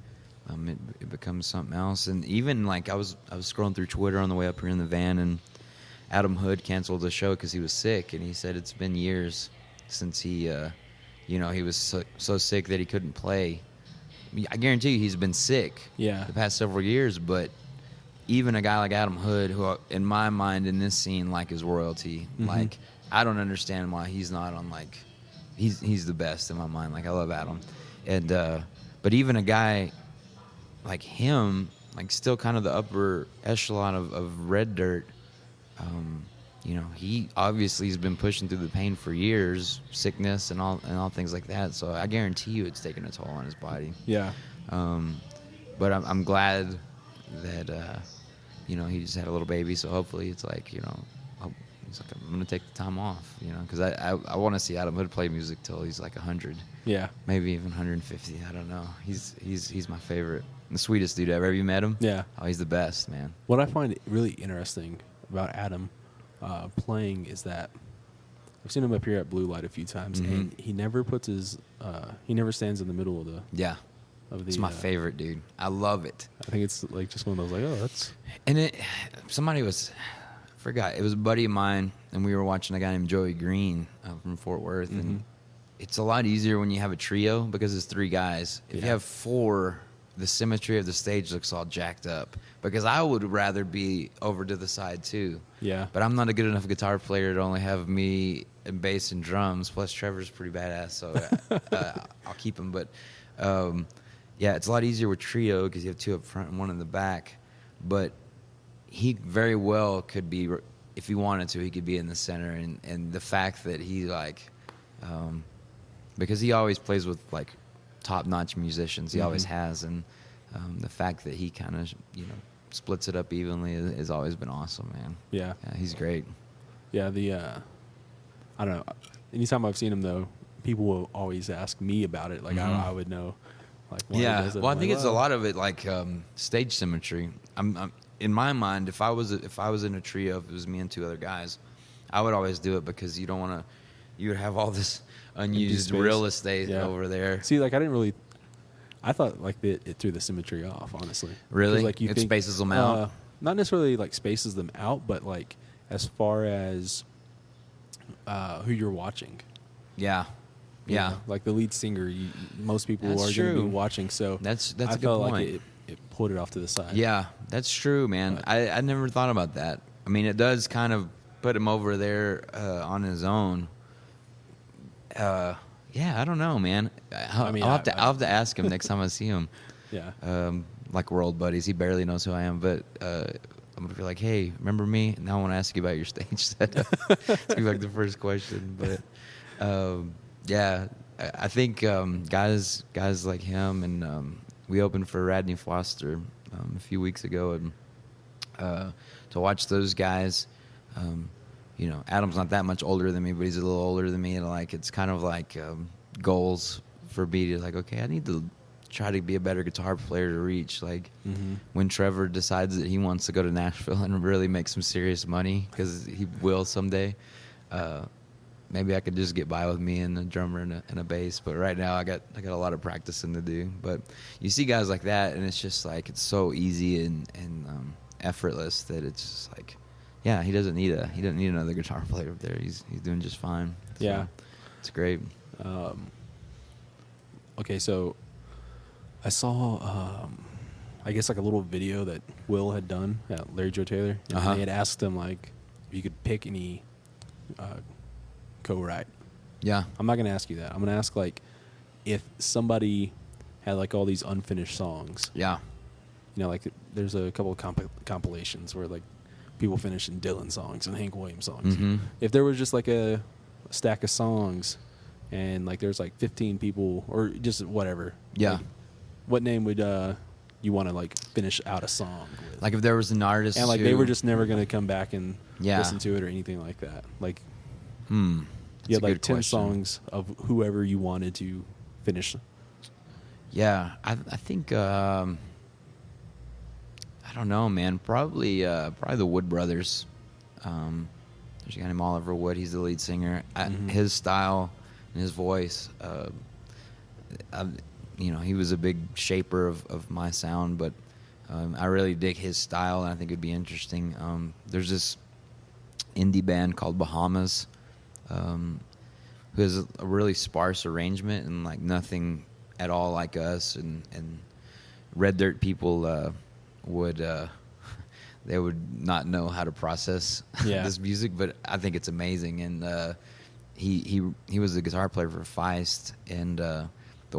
it becomes something else. And even like I was scrolling through Twitter on the way up here in the van, and Adam Hood canceled the show because he was sick, and he said it's been years since he he was so sick that he couldn't play. I guarantee you he's been sick Yeah. the past several years, but even a guy like Adam Hood, who in my mind in this scene like is royalty, like, I don't understand why he's not on, like, he's the best in my mind. Like, I love Adam, and but even a guy like him, like, still kind of the upper echelon of Red Dirt, he obviously has been pushing through the pain for years, sickness and all things like that. So I guarantee you it's taking a toll on his body. Yeah. But I'm glad that he just had a little baby. So hopefully it's like he's like, I'm gonna take the time off, because I want to see Adam Hood play music till he's like 100, Yeah. maybe even 150. I don't know. He's my favorite, the sweetest dude ever. Have you met him? Yeah. Oh, he's the best, man. What I find really interesting about Adam playing is that I've seen him up here at Blue Light a few times, and he never puts his he never stands in the middle of the Yeah. of the. It's my favorite, dude. I love it. I think it's like just one of those like, oh, that's And somebody was, I forgot, it was a buddy of mine, and we were watching a guy named Joey Green from Fort Worth, and it's a lot easier when you have a trio because it's three guys. If you have four, the symmetry of the stage looks all jacked up, because I would rather be over to the side too. Yeah. But I'm not a good enough guitar player to only have me and bass and drums, plus Trevor's pretty badass, so I'll keep him. But yeah, it's a lot easier with trio because you have two up front and one in the back. But he very well could be, if he wanted to, he could be in the center. And the fact that he, like, because he always plays with, like, top-notch musicians. He always has. And the fact that he kind of, splits it up evenly has always been awesome, man. Yeah. Yeah, he's great. Yeah, I don't know. Anytime I've seen him though, people will always ask me about it. Like I would know, like why he Yeah, does it. well, I I'm think like, it's a lot of it like stage symmetry. I'm in my mind, if I was in a trio, if it was me and two other guys, I would always do it because you don't want to. You would have all this unused space. real estate Yeah. over there. See, like I thought like it threw the symmetry off. Honestly, Really? 'Cause, like It spaces them out? Not necessarily like spaces them out, but like as far as who you're watching. Yeah, You yeah. know, like the lead singer, most people That's are going to true. be watching. So That's I a good felt point. like it pulled it off to the side. Yeah, that's true, man. But- I never thought about that. I mean, it does kind of put him over there on his own. Yeah, I don't know, man. I'll have to ask him next time I see him. Yeah. Like we're old buddies. He barely knows who I am, but I'm gonna be like, "Hey, remember me?" Now I want to ask you about your stage setup. It's be like the first question, but yeah, I think guys like him, and we opened for Radney Foster a few weeks ago, and to watch those guys. You know, Adam's not that much older than me, but he's a little older than me, and like it's kind of like goals for me to like, okay, I need to try to be a better guitar player to reach. Like when Trevor decides that he wants to go to Nashville and really make some serious money, because he will someday. Maybe I could just get by with me and a drummer and a bass, but right now I got a lot of practicing to do. But you see guys like that, and it's just like it's so easy and effortless that it's just like. Yeah, he doesn't need another guitar player up there. He's doing just fine. So, Yeah. it's great. Okay, so I saw, I guess like a little video that Will had done at Larry Joe Taylor, and they had asked him like if you could pick any co-write. Yeah. I'm not gonna ask you that. I'm gonna ask like if somebody had like all these unfinished songs. Yeah. You know, like there's a couple of compilations where like people finishing Dylan songs and Hank Williams songs. Mm-hmm. If there was just like a stack of songs and like there's like 15 people or just whatever. Yeah. Like, what name would you want to like finish out a song with? Like if there was an artist and like they were just never going to come back and Yeah. listen to it or anything like that. Like That's you had a like good 10 question. songs of whoever you wanted to finish. Yeah, I think I don't know, man. Probably the Wood Brothers. There's a guy named Oliver Wood. He's the lead singer. His style and his voice. He was a big shaper of my sound, but I really dig his style, and I think it'd be interesting. There's this indie band called Bahamas, who has a really sparse arrangement and like nothing at all like us, and Red Dirt people would they would not know how to process this music, but I think it's amazing. And he was the guitar player for Feist, and the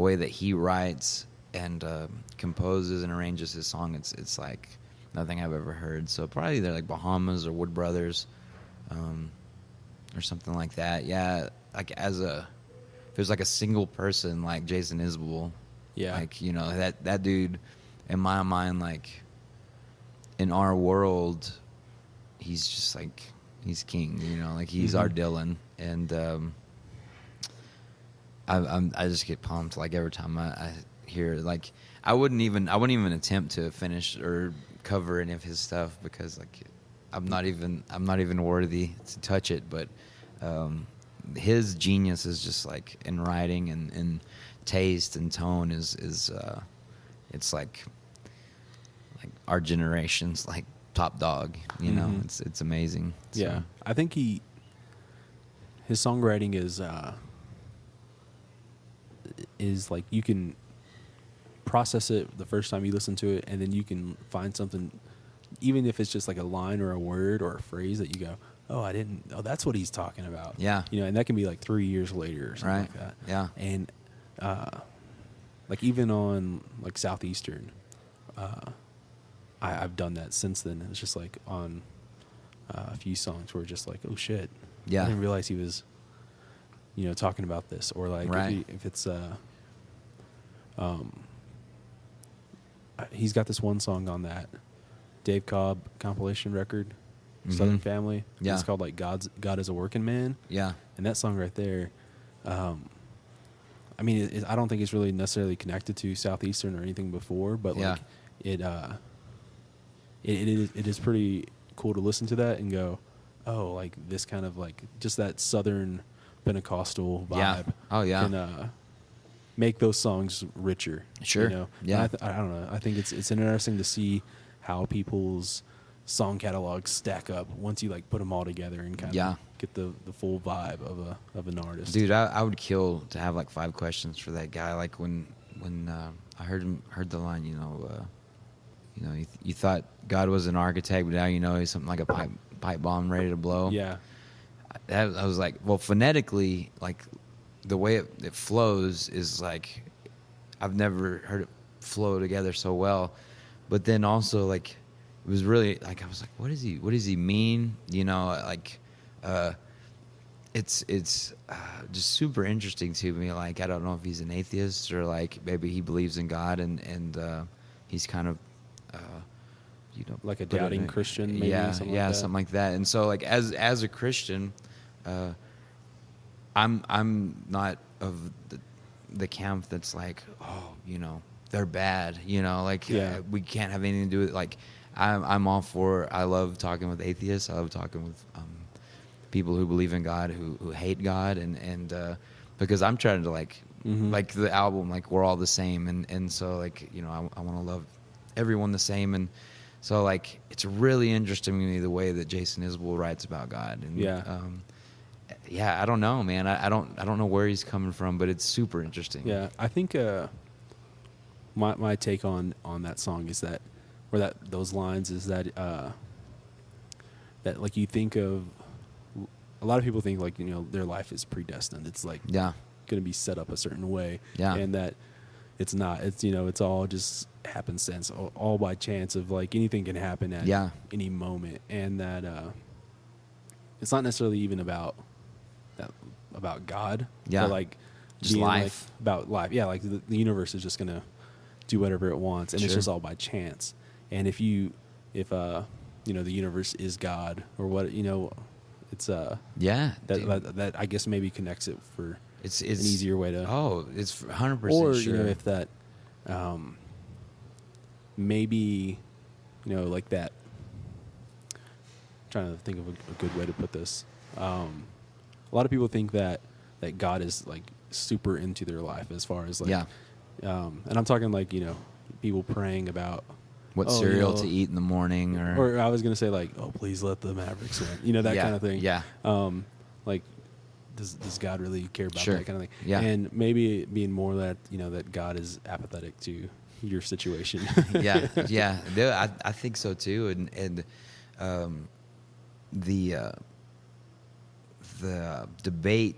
way that he writes and composes and arranges his song, it's like nothing I've ever heard. So probably they're like Bahamas or Wood Brothers, or something like that. Yeah, like if there's like a single person like Jason Isbell, like that dude, in my mind, like in our world, he's just like he's king, like he's our Dylan, and I just get pumped like every time I hear it. Like I wouldn't even attempt to finish or cover any of his stuff because like I'm not even worthy to touch it, but his genius is just like in writing and taste and tone is it's like our generation's like top dog, it's amazing. Yeah. So. I think his songwriting is like you can process it the first time you listen to it, and then you can find something, even if it's just like a line or a word or a phrase that you go, oh, that's what he's talking about. Yeah. And that can be like 3 years later or something like that. Yeah. And like even on like Southeastern, I've done that since then. It's just like on a few songs where just like, oh shit. Yeah. I didn't realize he was, talking about this, or like if it's he's got this one song on that Dave Cobb compilation record, Southern Family. Yeah. It's called like God is a Working Man. Yeah. And that song right there, I mean, I don't think it's really necessarily connected to Southeastern or anything before, but like it is pretty cool to listen to that and go, oh, like this kind of like just that Southern Pentecostal vibe. Yeah. Oh, yeah. Can make those songs richer. Sure. You know? Yeah. And I don't know. I think it's interesting to see how people's song catalogs stack up once you like put them all together and kind of get the full vibe of an artist. Dude, I would kill to have like 5 questions for that guy. Like when I heard the line, you thought God was an architect, but now you know he's something like a pipe bomb ready to blow. Yeah. I was like, well, phonetically, like the way it flows is like I've never heard it flow together so well. But then also like it was really like I was like, what does he mean? You know, like it's just super interesting to me. Like I don't know if he's an atheist or like maybe he believes in God and he's kind of like a doubting Christian, maybe. Something like that. And so like as a Christian, I'm not of the camp that's like, oh, they're bad, like we can't have anything to do with it. Like I'm all for. I love talking with atheists. I love talking with people who believe in God, who hate God, and because I'm trying to like the album, like we're all the same, and so like I want to love everyone the same, and so like it's really interesting to me the way that Jason Isbell writes about God, and I don't know, man. I don't know where he's coming from, but it's super interesting. Yeah, I think my take on that song is that, or those lines is that that like you think of, a lot of people think like their life is predestined. It's like going to be set up a certain way, and that it's not. It's it's all just happenstance, all by chance of like anything can happen at any moment, and that it's not necessarily even about God, but like just life, like, about life. Yeah, like the universe is just gonna do whatever it wants, and it's just all by chance. And if the universe is God or what, it's that I guess maybe connects it for it's an easier way to. Oh, it's 100% or sure. If that maybe like that. I'm trying to think of a good way to put this. A lot of people think that God is like super into their life as far as like and I'm talking like people praying about what cereal to eat in the morning, or I was gonna say like, oh, please let the Mavericks win, that kind of thing. Like does God really care about that kind of thing? And maybe it being more that that God is apathetic to your situation. I think so too. And the debate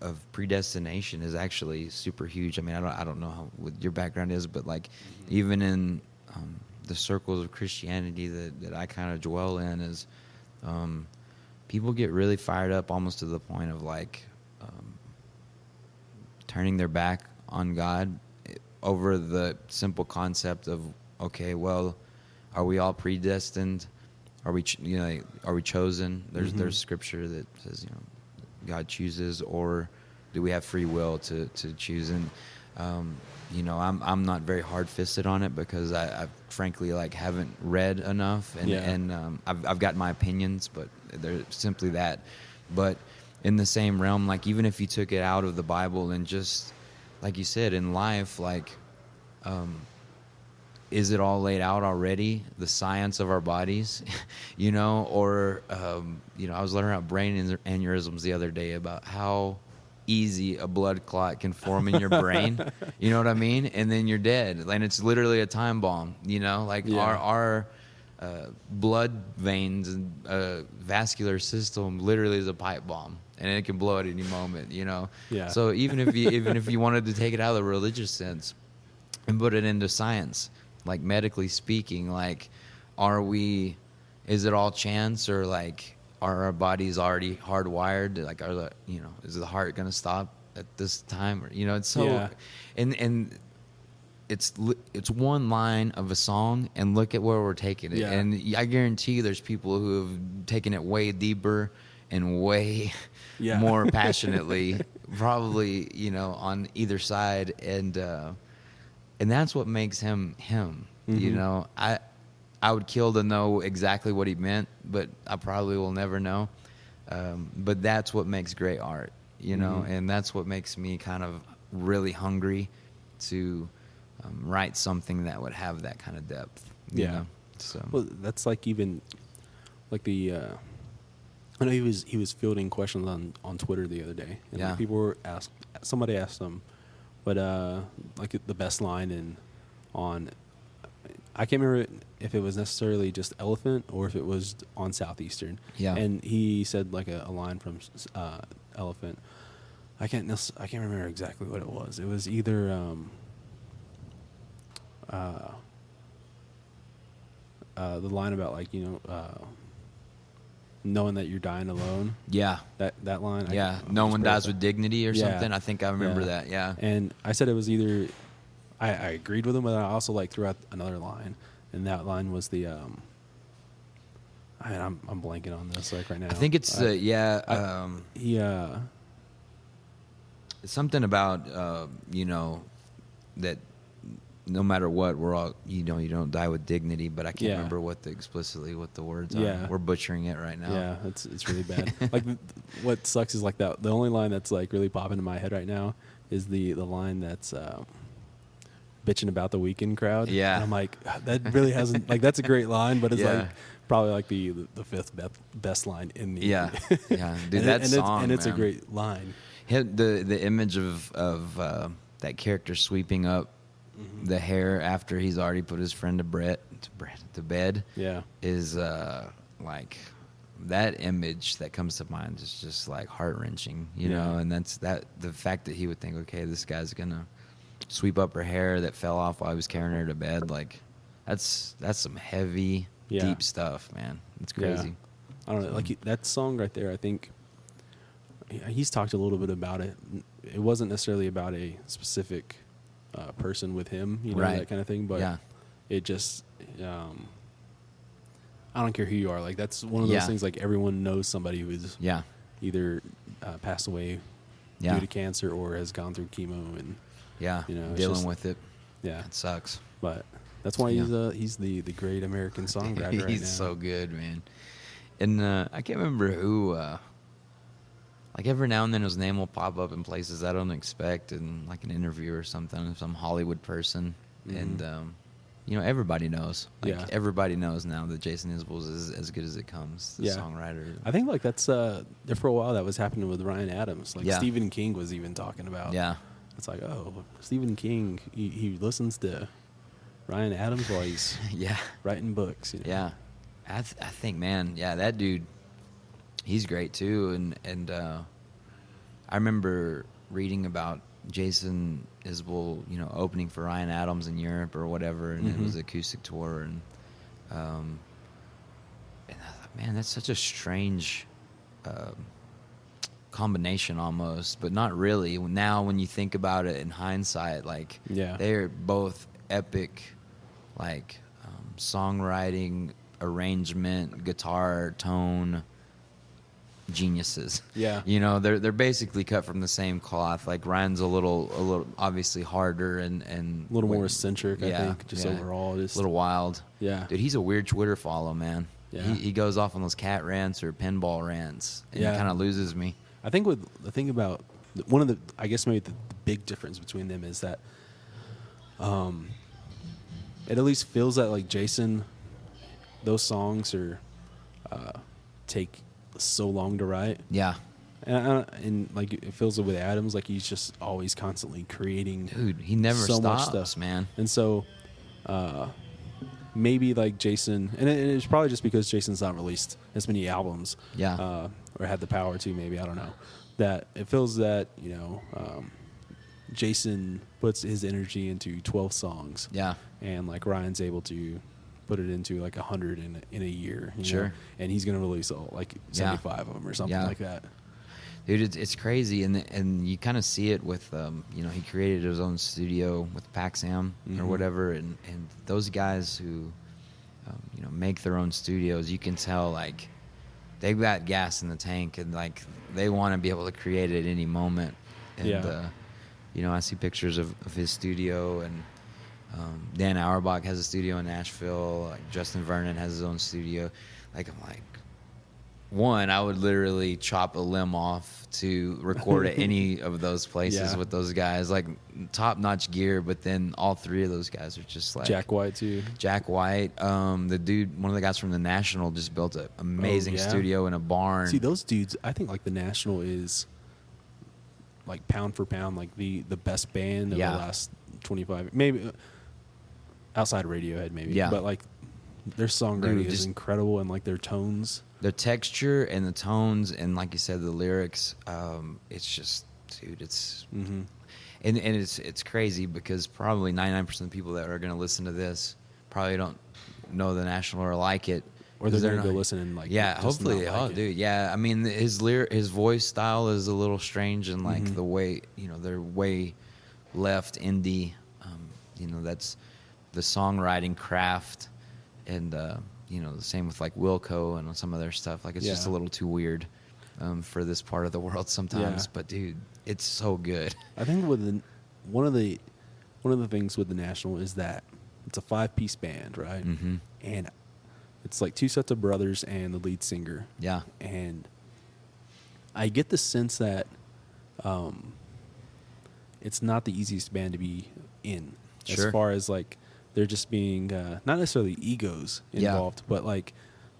of predestination is actually super huge. I mean, I don't know what your background is, but like even in the circles of Christianity that I kind of dwell in is people get really fired up almost to the point of like turning their back on God over the simple concept of, okay, well, are we all predestined? Are we chosen? There's scripture that says God chooses, or do we have free will to choose? And I'm not very hard-fisted on it because I frankly like haven't read enough, and I've got my opinions, but they're simply that. But in the same realm, like even if you took it out of the Bible and just like you said in life, like is it all laid out already? The science of our bodies, or I was learning about brain aneurysms the other day about how easy a blood clot can form in your brain. You know what I mean? And then you're dead. And it's literally a time bomb. Our blood veins and vascular system literally is a pipe bomb, and it can blow at any moment. So even if you wanted to take it out of the religious sense and put it into science, like medically speaking, like is it all chance, or like are our bodies already hardwired? Like is the heart going to stop at this time? Or it's so and it's one line of a song, and look at where we're taking it. Yeah. And I guarantee you there's people who have taken it way deeper and way more passionately, probably, on either side. And that's what makes him him. Mm-hmm. I would kill to know exactly what he meant, but I probably will never know. But that's what makes great art, Mm-hmm. and that's what makes me kind of really hungry to write something that would have that kind of depth. you Yeah. know? So Well, that's like even like the. I know he was fielding questions on Twitter the other day, and Yeah. like people somebody asked him, but like the best line on. I can't remember if it was necessarily just Elephant or if it was on Southeastern. Yeah. And he said like a line from Elephant. I can't remember exactly what it was. It was either the line about like knowing that you're dying alone. yeah, That line. no one dies with dignity or Yeah. something. I think I remember Yeah. that. Yeah, And I said it was either I agreed with him, but I also like threw out another line, and that line was the I'm blanking on this like right now. I think it's he it's something about that no matter what, we're all you don't die with dignity. But I can't Yeah. remember what the words Yeah. are. We're butchering it right now. Yeah, it's really bad. Like what sucks is like that. The only line that's like really popping in my head right now is the line that's bitching about the Weekend crowd. Yeah. And I'm like, that really hasn't like that's a great line, but it's Yeah. like probably like the fifth best line in the Yeah, yeah, dude, and that song, it's a man. great line. The image of that character sweeping up the hair after he's already put his friend to bed Yeah. is like that image that comes to mind is just like heart-wrenching, Yeah. and that's the fact that he would think, okay, this guy's gonna sweep up her hair that fell off while I was carrying her to bed, like that's some heavy Yeah. deep stuff, man. It's crazy. Yeah. I don't know, like that song right there. I think he's talked a little bit about it. It wasn't necessarily about a specific person with him, Right. that kind of thing. But Yeah. it just, I don't care who you are. Like that's one of those Yeah. things. Like everyone knows somebody who is Yeah, either passed away Yeah. due to cancer or has gone through chemo, and yeah, it's dealing just- with it. yeah. It sucks. But that's why Yeah. he's the great American songwriter right He's now. so good, man. And I can't remember who. Like every now and then, his name will pop up in places I don't expect, in like an interview or something, some Hollywood person, and everybody knows. Like Yeah. everybody knows now that Jason Isbell is as good as it comes. The Yeah. songwriter. I think like that's there for a while. That was happening with Ryan Adams. Like Yeah. Stephen King was even talking about. Yeah, It's like, oh, Stephen King, he listens to Ryan Adams while he's yeah, writing books. yeah. I think, man, yeah, that dude, he's great too. And I remember reading about Jason Isbell, opening for Ryan Adams in Europe or whatever, and it was an acoustic tour, and I thought, man, that's such a strange combination almost, but not really. Now, when you think about it in hindsight, like Yeah. they're both epic, like songwriting, arrangement, guitar tone geniuses. Yeah. They're basically cut from the same cloth. Like Ryan's a little obviously harder and A little more eccentric, I yeah, think, just yeah. overall. Just a little wild. Yeah. Dude, he's a weird Twitter follow, man. Yeah. He goes off on those cat rants or pinball rants, and Yeah. he kind of loses me. I think with the thing about one of the, I guess maybe the big difference between them is that, it at least feels that like Jason, those songs are, take so long to write. Yeah. And like it feels with Adams, like he's just always constantly creating. Dude, he never so much stops, stuff, man. And so, maybe like Jason, and it's probably just because Jason's not released as many albums, Yeah. or had the power to. Maybe I don't know. That it feels that Jason puts his energy into 12 songs, Yeah. and like Ryan's able to put it into like 100 in a year. Sure. And he's gonna release like 75 of them or something Yeah. like that. Dude, it's crazy, and you kind of see it with you know, he created his own studio with Paxam or whatever, and those guys who you know, make their own studios, you can tell like they've got gas in the tank, and like they want to be able to create it at any moment. And you know, I see pictures of his studio, and Dan Auerbach has a studio in Nashville. Like Justin Vernon has his own studio. Like I'm like, one, I would literally chop a limb off to record at any of those places with those guys. Like top-notch gear, but then all three of those guys are just like Jack White too. Jack White, the dude, one of the guys from the National, just built an amazing studio in a barn. See, those dudes, I think like the National is like pound for pound, like the best band of the last 25, maybe outside of Radiohead, maybe. Yeah. But like their songwriting is incredible, and like their tones, the texture and the tones, and like you said, the lyrics. It's just, dude, it's and it's crazy because probably 99% of the people that are going to listen to this probably don't know the National or like it. or they're going to go listen and like hopefully, not like dude, yeah. I mean, his voice style is a little strange, and like the way, you know, they're way left indie. You know, that's the songwriting craft, and you know, the same with like Wilco and some of their stuff. Like it's just a little too weird for this part of the world sometimes. But dude, it's so good. I think with one of the things with the National is that it's a 5-piece band, right? Mm-hmm. And it's like 2 sets of brothers and the lead singer. Yeah. And I get the sense that it's not the easiest band to be in, as far as like they're just being not necessarily egos involved, but like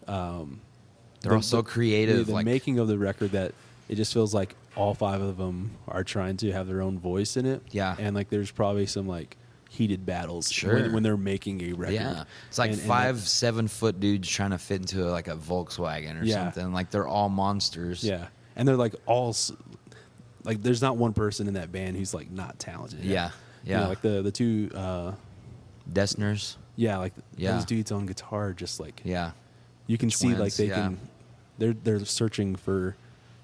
they're all so creative. The like making of the record, that it just feels like all 5 of them are trying to have their own voice in it. Yeah. And like there's probably some like heated battles when they're making a record. Yeah, it's like 5-7-foot dudes trying to fit into like a Volkswagen or something. Like they're all monsters. Yeah, and they're like all like there's not one person in that band who's like not talented. Yeah, You know, like the 2 Dessners. Yeah, like those dudes on guitar, just like you can Twins, see like they can. They're searching for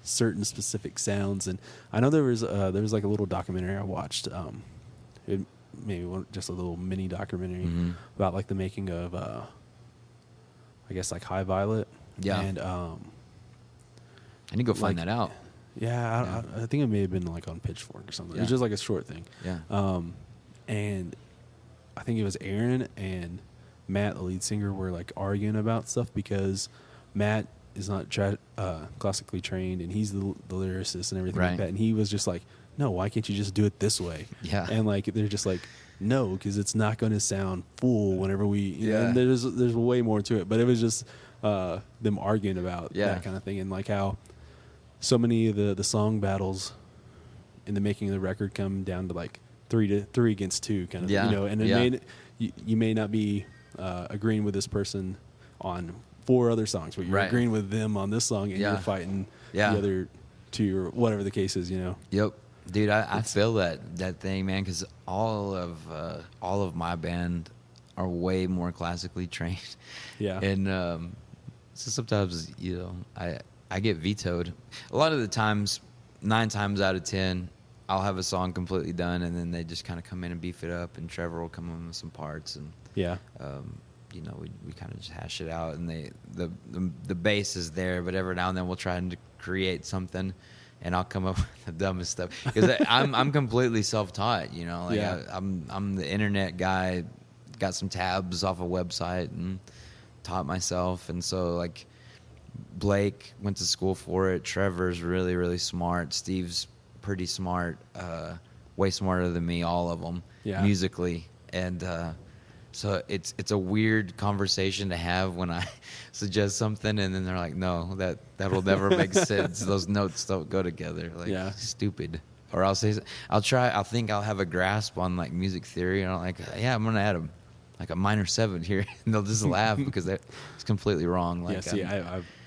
certain specific sounds, and I know there was like a little documentary I watched. Just a little mini documentary about like the making of I guess like High Violet. Yeah. And I need to go find that out. Yeah, I think it may have been like on Pitchfork or something. Yeah. It was just like a short thing. Yeah. And I think it was Aaron and Matt, the lead singer, were like arguing about stuff because Matt is not classically trained, and he's the lyricist and everything like that. And he was just like, no, why can't you just do it this way? Yeah. And like they're just like, no, because it's not going to sound full whenever we. You know, and there's way more to it, but it was just them arguing about that kind of thing, and like how so many of the song battles in the making of the record come down to like 3 against 2 kind of thing, you know, and it you may not be agreeing with this person on 4 other songs, but you're agreeing with them on this song, and you're fighting the other 2 or whatever the case is, you know. Yep. Dude, I feel that thing, man, because all of my band are way more classically trained. Yeah. And so sometimes, you know, I get vetoed. A lot of the times, 9 times out of 10, I'll have a song completely done, and then they just kind of come in and beef it up, and Trevor will come in with some parts, and you know, we kind of just hash it out, and the bass is there, but every now and then we'll try and create something. And I'll come up with the dumbest stuff because I'm completely self-taught, you know. Like I'm the internet guy, got some tabs off a website and taught myself. And so like Blake went to school for it. Trevor's really, really smart. Steve's pretty smart, way smarter than me, all of them musically. And so it's a weird conversation to have when I suggest something, and then they're like, no, that'll never make sense. Those notes don't go together. Like, stupid. Or I'll think I'll have a grasp on like music theory, and I'm like, yeah, I'm gonna add like a minor 7 here, and they'll just laugh because it's completely wrong. Like,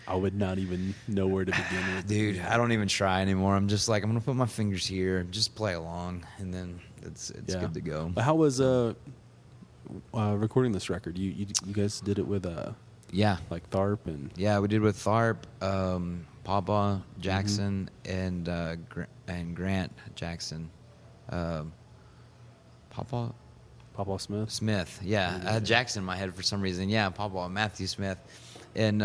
I would not even know where to begin with. Dude, I don't even try anymore. I'm just like, I'm gonna put my fingers here, just play along, and then it's good to go. But how was recording this record? You guys did it with like Tharp and we did with Tharp. Papa Jackson and Grant Jackson. Papa Papa Smith. Smith, yeah. I had Jackson in my head for some reason. Yeah, Papa Matthew Smith, and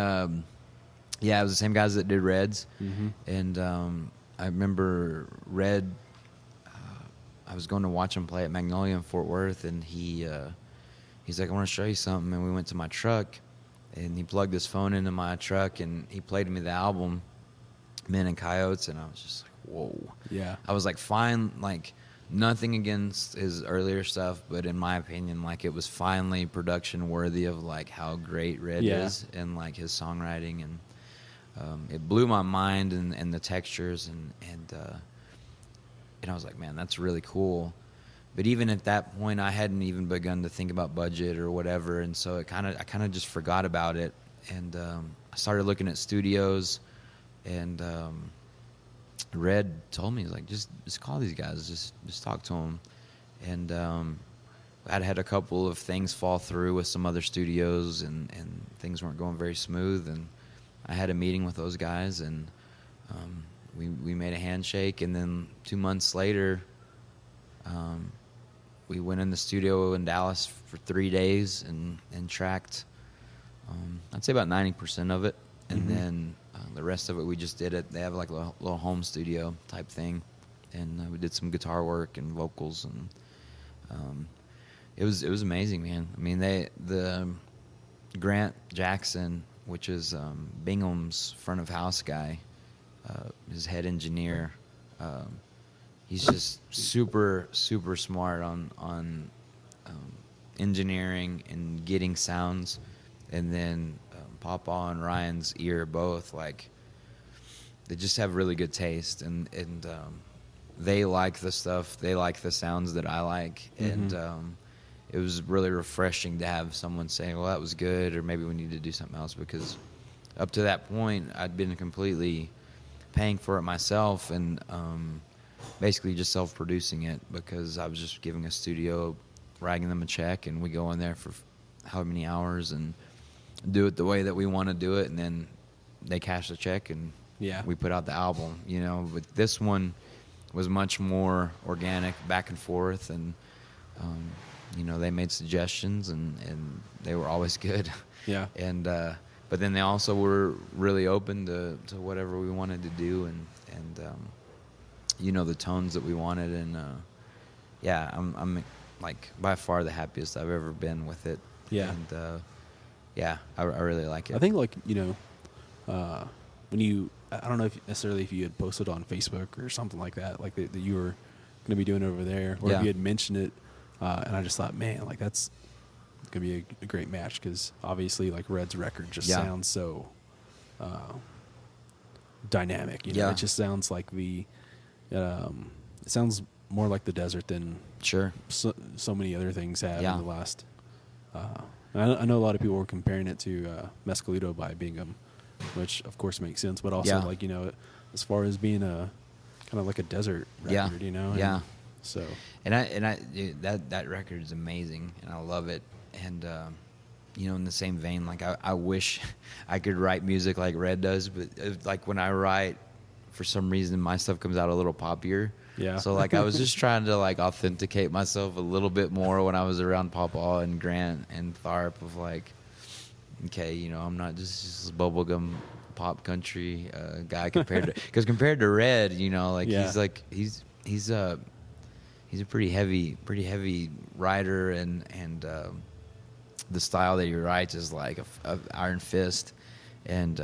yeah, it was the same guys that did Reds. And I remember Red. I was going to watch him play at Magnolia in Fort Worth, and he's like, "I want to show you something." And we went to my truck, and he plugged his phone into my truck, and he played me the album, Men and Coyotes, and I was just like, "Whoa!" Yeah. I was like, "Fine," like nothing against his earlier stuff, but in my opinion, like it was finally production worthy of like how great Red is and like his songwriting, and it blew my mind and the textures and I was like, man, that's really cool. But even at that point, I hadn't even begun to think about budget or whatever, and so I kind of just forgot about it. And I started looking at studios, and Red told me, he's like, just call these guys, just talk to them. And I'd had a couple of things fall through with some other studios, and things weren't going very smooth. And I had a meeting with those guys, and we made a handshake, and then 2 months later, we went in the studio in Dallas for 3 days and tracked, I'd say about 90% of it, and then the rest of it we just did it. They have like a little home studio type thing, and we did some guitar work and vocals, and it was amazing, man. I mean, the Grant Jackson, which is Bingham's front of house guy, his head engineer. He's just super smart on engineering and getting sounds. And then Papa and Ryan's ear both, like, they just have really good taste, and they like the stuff, they like the sounds that I like, and it was really refreshing to have someone say, well, that was good, or maybe we need to do something else, because up to that point I'd been completely paying for it myself, and basically just self-producing it, because I was just giving a studio, writing them a check, and we go in there for however many hours and do it the way that we want to do it, and then they cash the check, and we put out the album, you know. But this one was much more organic, back and forth, and you know, they made suggestions, and they were always good. Yeah. And but then they also were really open to whatever we wanted to do, and you know, the tones that we wanted, and yeah, I'm like by far the happiest I've ever been with it. Yeah. And yeah, I really like it. I think, like, you know, when you, I don't know if you had posted on Facebook or something like that, like that you were going to be doing it over there, or if you had mentioned it, and I just thought, man, like that's going to be a great match, because obviously, like, Red's record just sounds so dynamic. You know, it just sounds like it sounds more like the desert than so many other things have in the last. I know a lot of people were comparing it to Mescalito by Bingham, which of course makes sense, but also like, you know, as far as being a kind of like a desert record, you know. And so dude, that record is amazing, and I love it. And you know, in the same vein, like I wish I could write music like Red does, but like when I write, for some reason my stuff comes out a little poppier. Yeah. So like I was just trying to like authenticate myself a little bit more when I was around Papa and Grant and Tharp, of like, okay, you know, I'm not just this bubblegum pop country guy compared to, because compared to Red, you know, like he's a pretty heavy writer, and the style that he writes is like a iron fist, and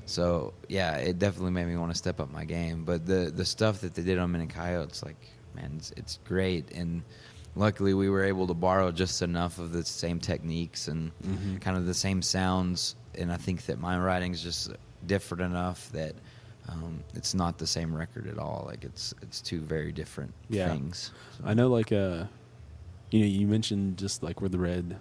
so yeah, it definitely made me want to step up my game. But the stuff that they did on Men and Coyotes, like, man, it's great. And luckily we were able to borrow just enough of the same techniques and kind of the same sounds. And I think that my writing's just different enough that it's not the same record at all. Like it's two very different things. So. I know, like, you know, you mentioned just like with the Red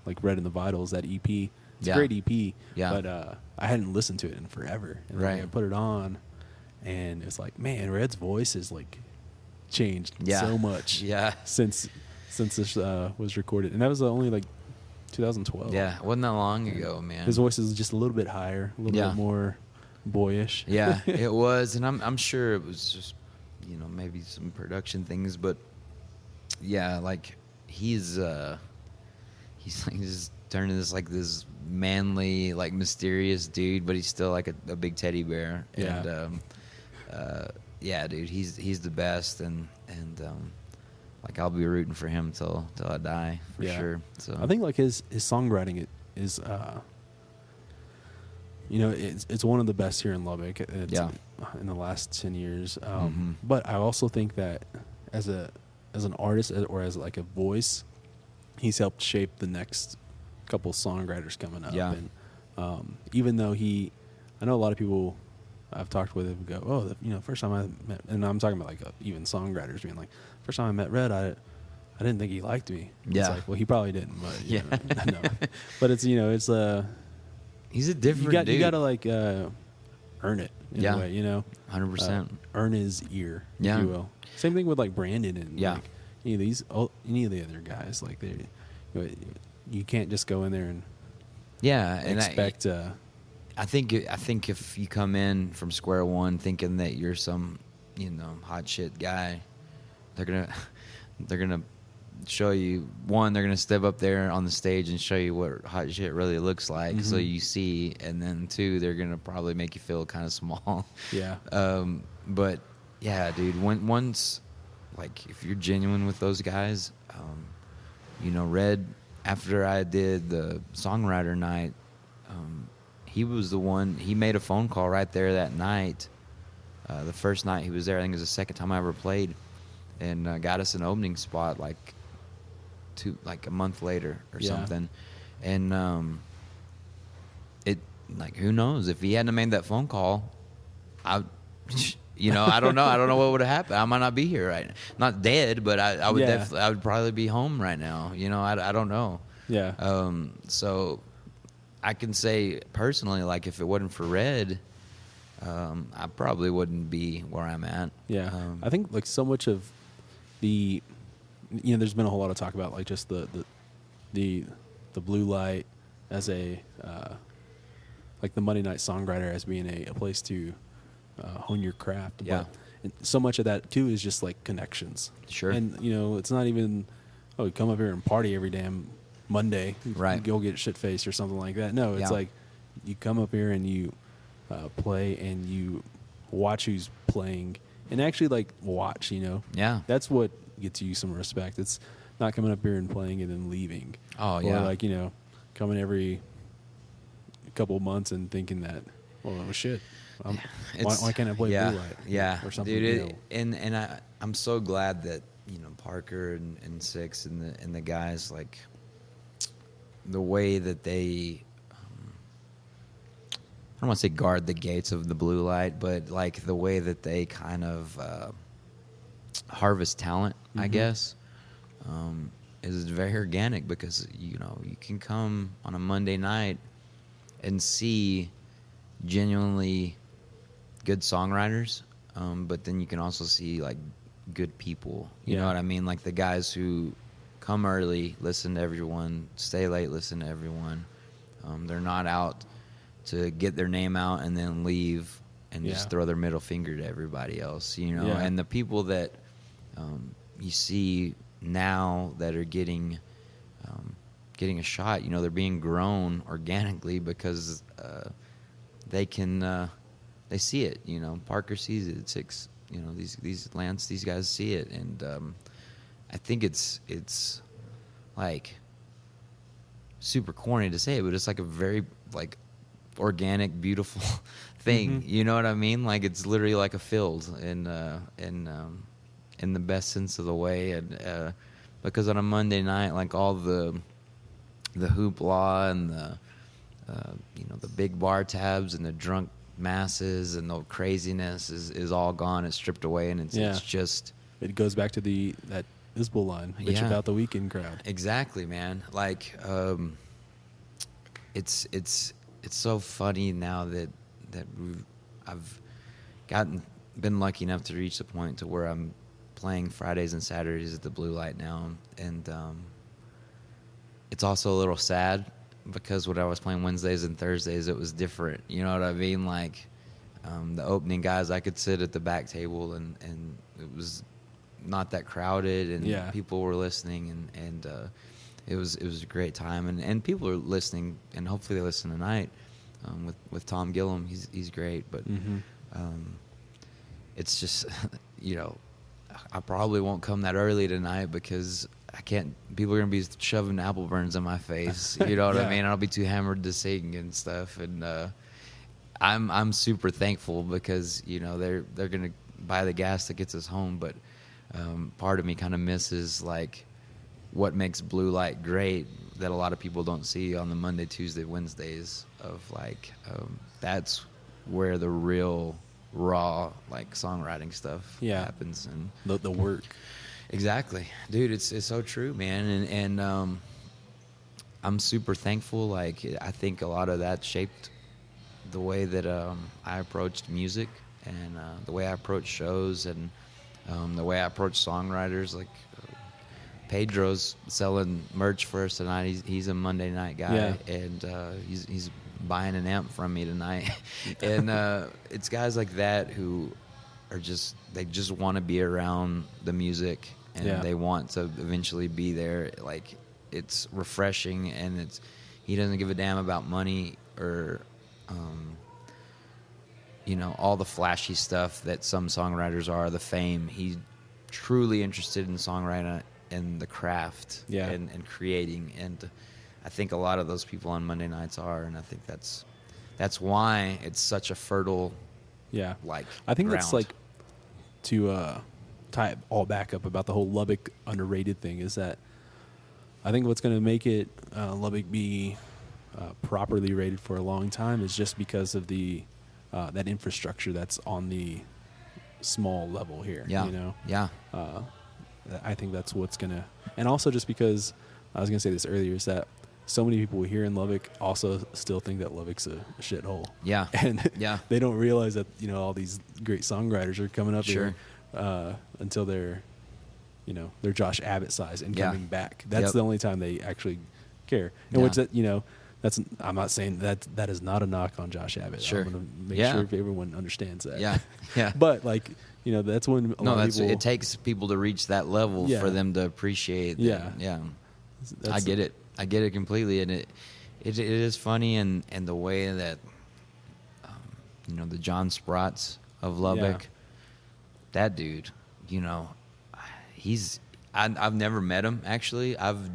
and the Vitals, that EP. It's a great EP, but I hadn't listened to it in forever. And I put it on, and it's like, man, Red's voice has like changed so much since this was recorded. And that was only like 2012. Yeah, it wasn't that long ago, man. His voice is just a little bit higher, a little bit more boyish. Yeah, it was, and I'm sure it was just, maybe some production things, but yeah, like he's like just turning this like this manly, like mysterious dude, but he's still like a big teddy bear. Yeah. And yeah, dude, he's the best, and like I'll be rooting for him till I die for Yeah. sure. So I think like his songwriting is it's one of the best here in Lubbock. It's, Yeah. In the last 10 years. Mhm. But I also think that as an artist or as like a voice, he's helped shape the next couple songwriters coming up. Yeah. And even though I know a lot of people I've talked with him go, oh, first time I met, and I'm talking about like even songwriters being like, first time I met Red, I didn't think he liked me. Yeah. It's like, well, he probably didn't, but Yeah. no. But it's it's he's a different dude. you gotta like earn it in Yeah. a way, 100%. earn his ear, Yeah. if you will. Same thing with like Brandon and Yeah. like any of the other guys. Like you can't just go in there and Yeah, and expect. I think if you come in from square one thinking that you're some, hot shit guy, they're gonna show you, one, they're gonna step up there on the stage and show you what hot shit really looks like, so you see, and then two, they're gonna probably make you feel kind of small. Yeah. But yeah, dude, once, like, if you're genuine with those guys, Red, after I did the songwriter night, he was the one, he made a phone call right there that night. The first night he was there, I think it was the second time I ever played, and got us an opening spot like a month later or Yeah. something. And it, like, who knows, if he hadn't made that phone call, I don't know what would have happened. I might not be here right now. Not dead, but I would Yeah. I would probably be home right now. I don't know. Yeah. So I can say personally, like, if it wasn't for Red, I probably wouldn't be where I'm at. Yeah, I think like so much of the, there's been a whole lot of talk about like just the blue light as a like the Monday night songwriter as being a place to hone your craft. Yeah. But and so much of that too is just like connections. Sure. And it's not even you come up here and party every damn Monday, Right. Go get shit faced or something like that. No, it's Yeah. like you come up here and you play and you watch who's playing and actually like watch, Yeah. That's what gets you some respect. It's not coming up here and playing and then leaving. Oh, or yeah. like, coming every couple of months and thinking that, well, shit, why can't I play yeah, blue light? Yeah, Or something. dude. And I'm so glad that Parker and Six and the guys, like, the way that they, I don't want to say guard the gates of the blue light, but like the way that they kind of harvest talent, I guess, is very organic, because you can come on a Monday night and see genuinely good songwriters, but then you can also see like good people. You know Yeah. what I mean? Like the guys who come early, listen to everyone, stay late, listen to everyone. They're not out to get their name out and then leave and Yeah. just throw their middle finger to everybody else, Yeah. And the people that you see now that are getting a shot, they're being grown organically because they can they see it. Parker sees it. Six, these Lance, these guys see it, and I think it's like super corny to say it, but it's like a very like organic, beautiful thing. Mhm. You know what I mean? Like it's literally like a field in the best sense of the way, and because on a Monday night, like all the hoopla and the big bar tabs and the drunk masses and the craziness is all gone. It's stripped away, and it's just It goes back to that Isbell line, bitch Yeah. about the weekend crowd. exactly, man. Like it's so funny now that I've been lucky enough to reach the point to where I'm playing Fridays and Saturdays at the Blue Light now, and it's also a little sad because when I was playing Wednesdays and Thursdays, it was different. You know what I mean? Like The opening guys, I could sit at the back table, and it was not that crowded, and people were listening, and it was a great time, and people are listening, and hopefully they listen tonight with Tom Gillum. He's great, but it's just I probably won't come that early tonight because I can't. People are gonna be shoving apple burns in my face. You know what I mean? I'll be too hammered to sing and stuff, and I'm super thankful because they're gonna buy the gas that gets us home, but part of me kind of misses like what makes Blue Light great that a lot of people don't see on the Monday, Tuesday, Wednesdays of like that's where the real raw like songwriting stuff happens, and the work. Exactly, dude. It's so true, man, and I'm super thankful. Like I think a lot of that shaped the way that I approached music and the way I approached shows and the way I approach songwriters. Like Pedro's selling merch for us tonight. He's a Monday night guy, and he's buying an amp from me tonight. And it's guys like that who are just want to be around the music, and they want to eventually be there. Like it's refreshing, and he doesn't give a damn about money or all the flashy stuff that some songwriters are, the fame. He's truly interested in songwriting and the craft and creating. And I think a lot of those people on Monday nights are, and I think that's why it's such a fertile like I think ground. That's like to tie it all back up about the whole Lubbock underrated thing is that I think what's going to make it Lubbock be properly rated for a long time is just because of the that infrastructure that's on the small level here. I think that's what's gonna, and also just because I was gonna say this earlier is that so many people here in Lubbock also still think that Lubbock's a shithole. And they don't realize that all these great songwriters are coming up here until they're Josh Abbott size and coming back. That's the only time they actually care. And which that's, I'm not saying that is not a knock on Josh Abbott. Sure. I'm going to make sure everyone understands that. Yeah. But like, that's when a lot of people, it takes people to reach that level for them to appreciate. I get it. I get it completely. And it is funny, and the way that, the John Sprats of Lubbock, that dude, I've never met him actually. I've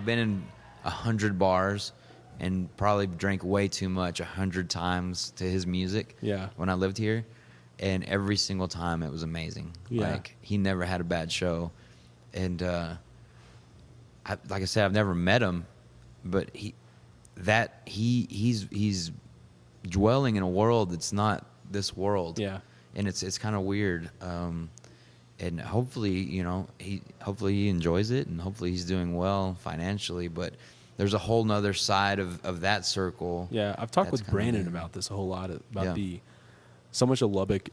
been in 100 bars and probably drank way too much 100 times to his music when I lived here, and every single time it was amazing. Like he never had a bad show, and like I said, I've never met him, but he's dwelling in a world that's not this world, and it's kind of weird. And hopefully, he enjoys it, and hopefully he's doing well financially, but there's a whole nother side of that circle. Yeah, I've talked with Brandon about this a whole lot, about so much of Lubbock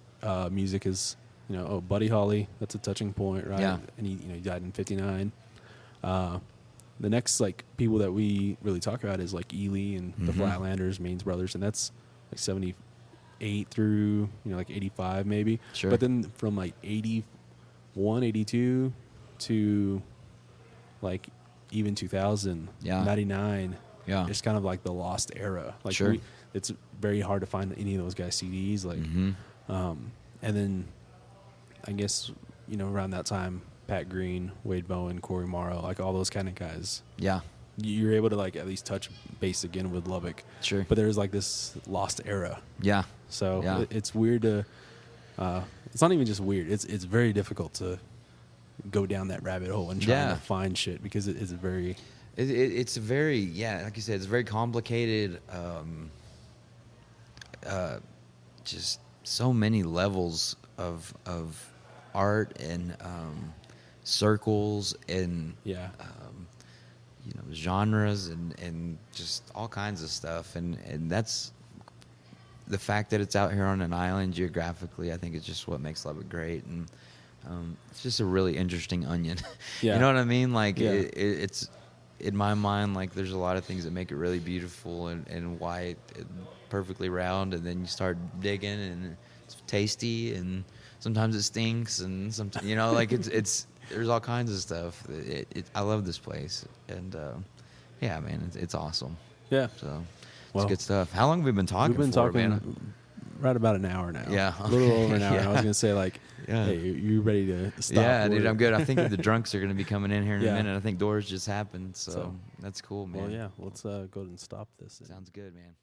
music is, Buddy Holly, that's a touching point, right? Yeah. And he died in 59. The next, like, people that we really talk about is, like, Ely and the Flatlanders, Maine's Brothers, and that's, like, 78 through, like, 85 maybe. Sure. But then from, like, 81, 82 to, like, even 2000, 99, it's kind of like the lost era. Like it's very hard to find any of those guys' CDs. Like, and then I guess around that time, Pat Green, Wade Bowen, Corey Morrow, like all those kind of guys. Yeah, you're able to like at least touch base again with Lubbock. Sure, but there's like this lost era. Yeah, so it's weird to. It's not even just weird. It's very difficult to go down that rabbit hole and try to find shit because it is very. It's very like you said, it's very complicated. Just so many levels of art and circles and genres and just all kinds of stuff, and that's the fact that it's out here on an island geographically. I think it's just what makes Lubbock great, and it's just a really interesting onion. You know what I mean? Like it's in my mind, like there's a lot of things that make it really beautiful and white and perfectly round, and then you start digging and it's tasty, and sometimes it stinks, and sometimes like it's there's all kinds of stuff. I love this place, and yeah, man, it's awesome. Yeah. So Well, it's good stuff. How long have we been talking? We've been for, talking man? right about an hour now. Yeah. A little over an hour. Yeah. I was gonna say like, Yeah. hey, you ready to stop? Yeah, dude, work? I'm good. I think the drunks are going to be coming in here in Yeah. a minute. I think doors just happened, so So, that's cool, man. Well, yeah. Let's go ahead and stop this. Sounds good, man.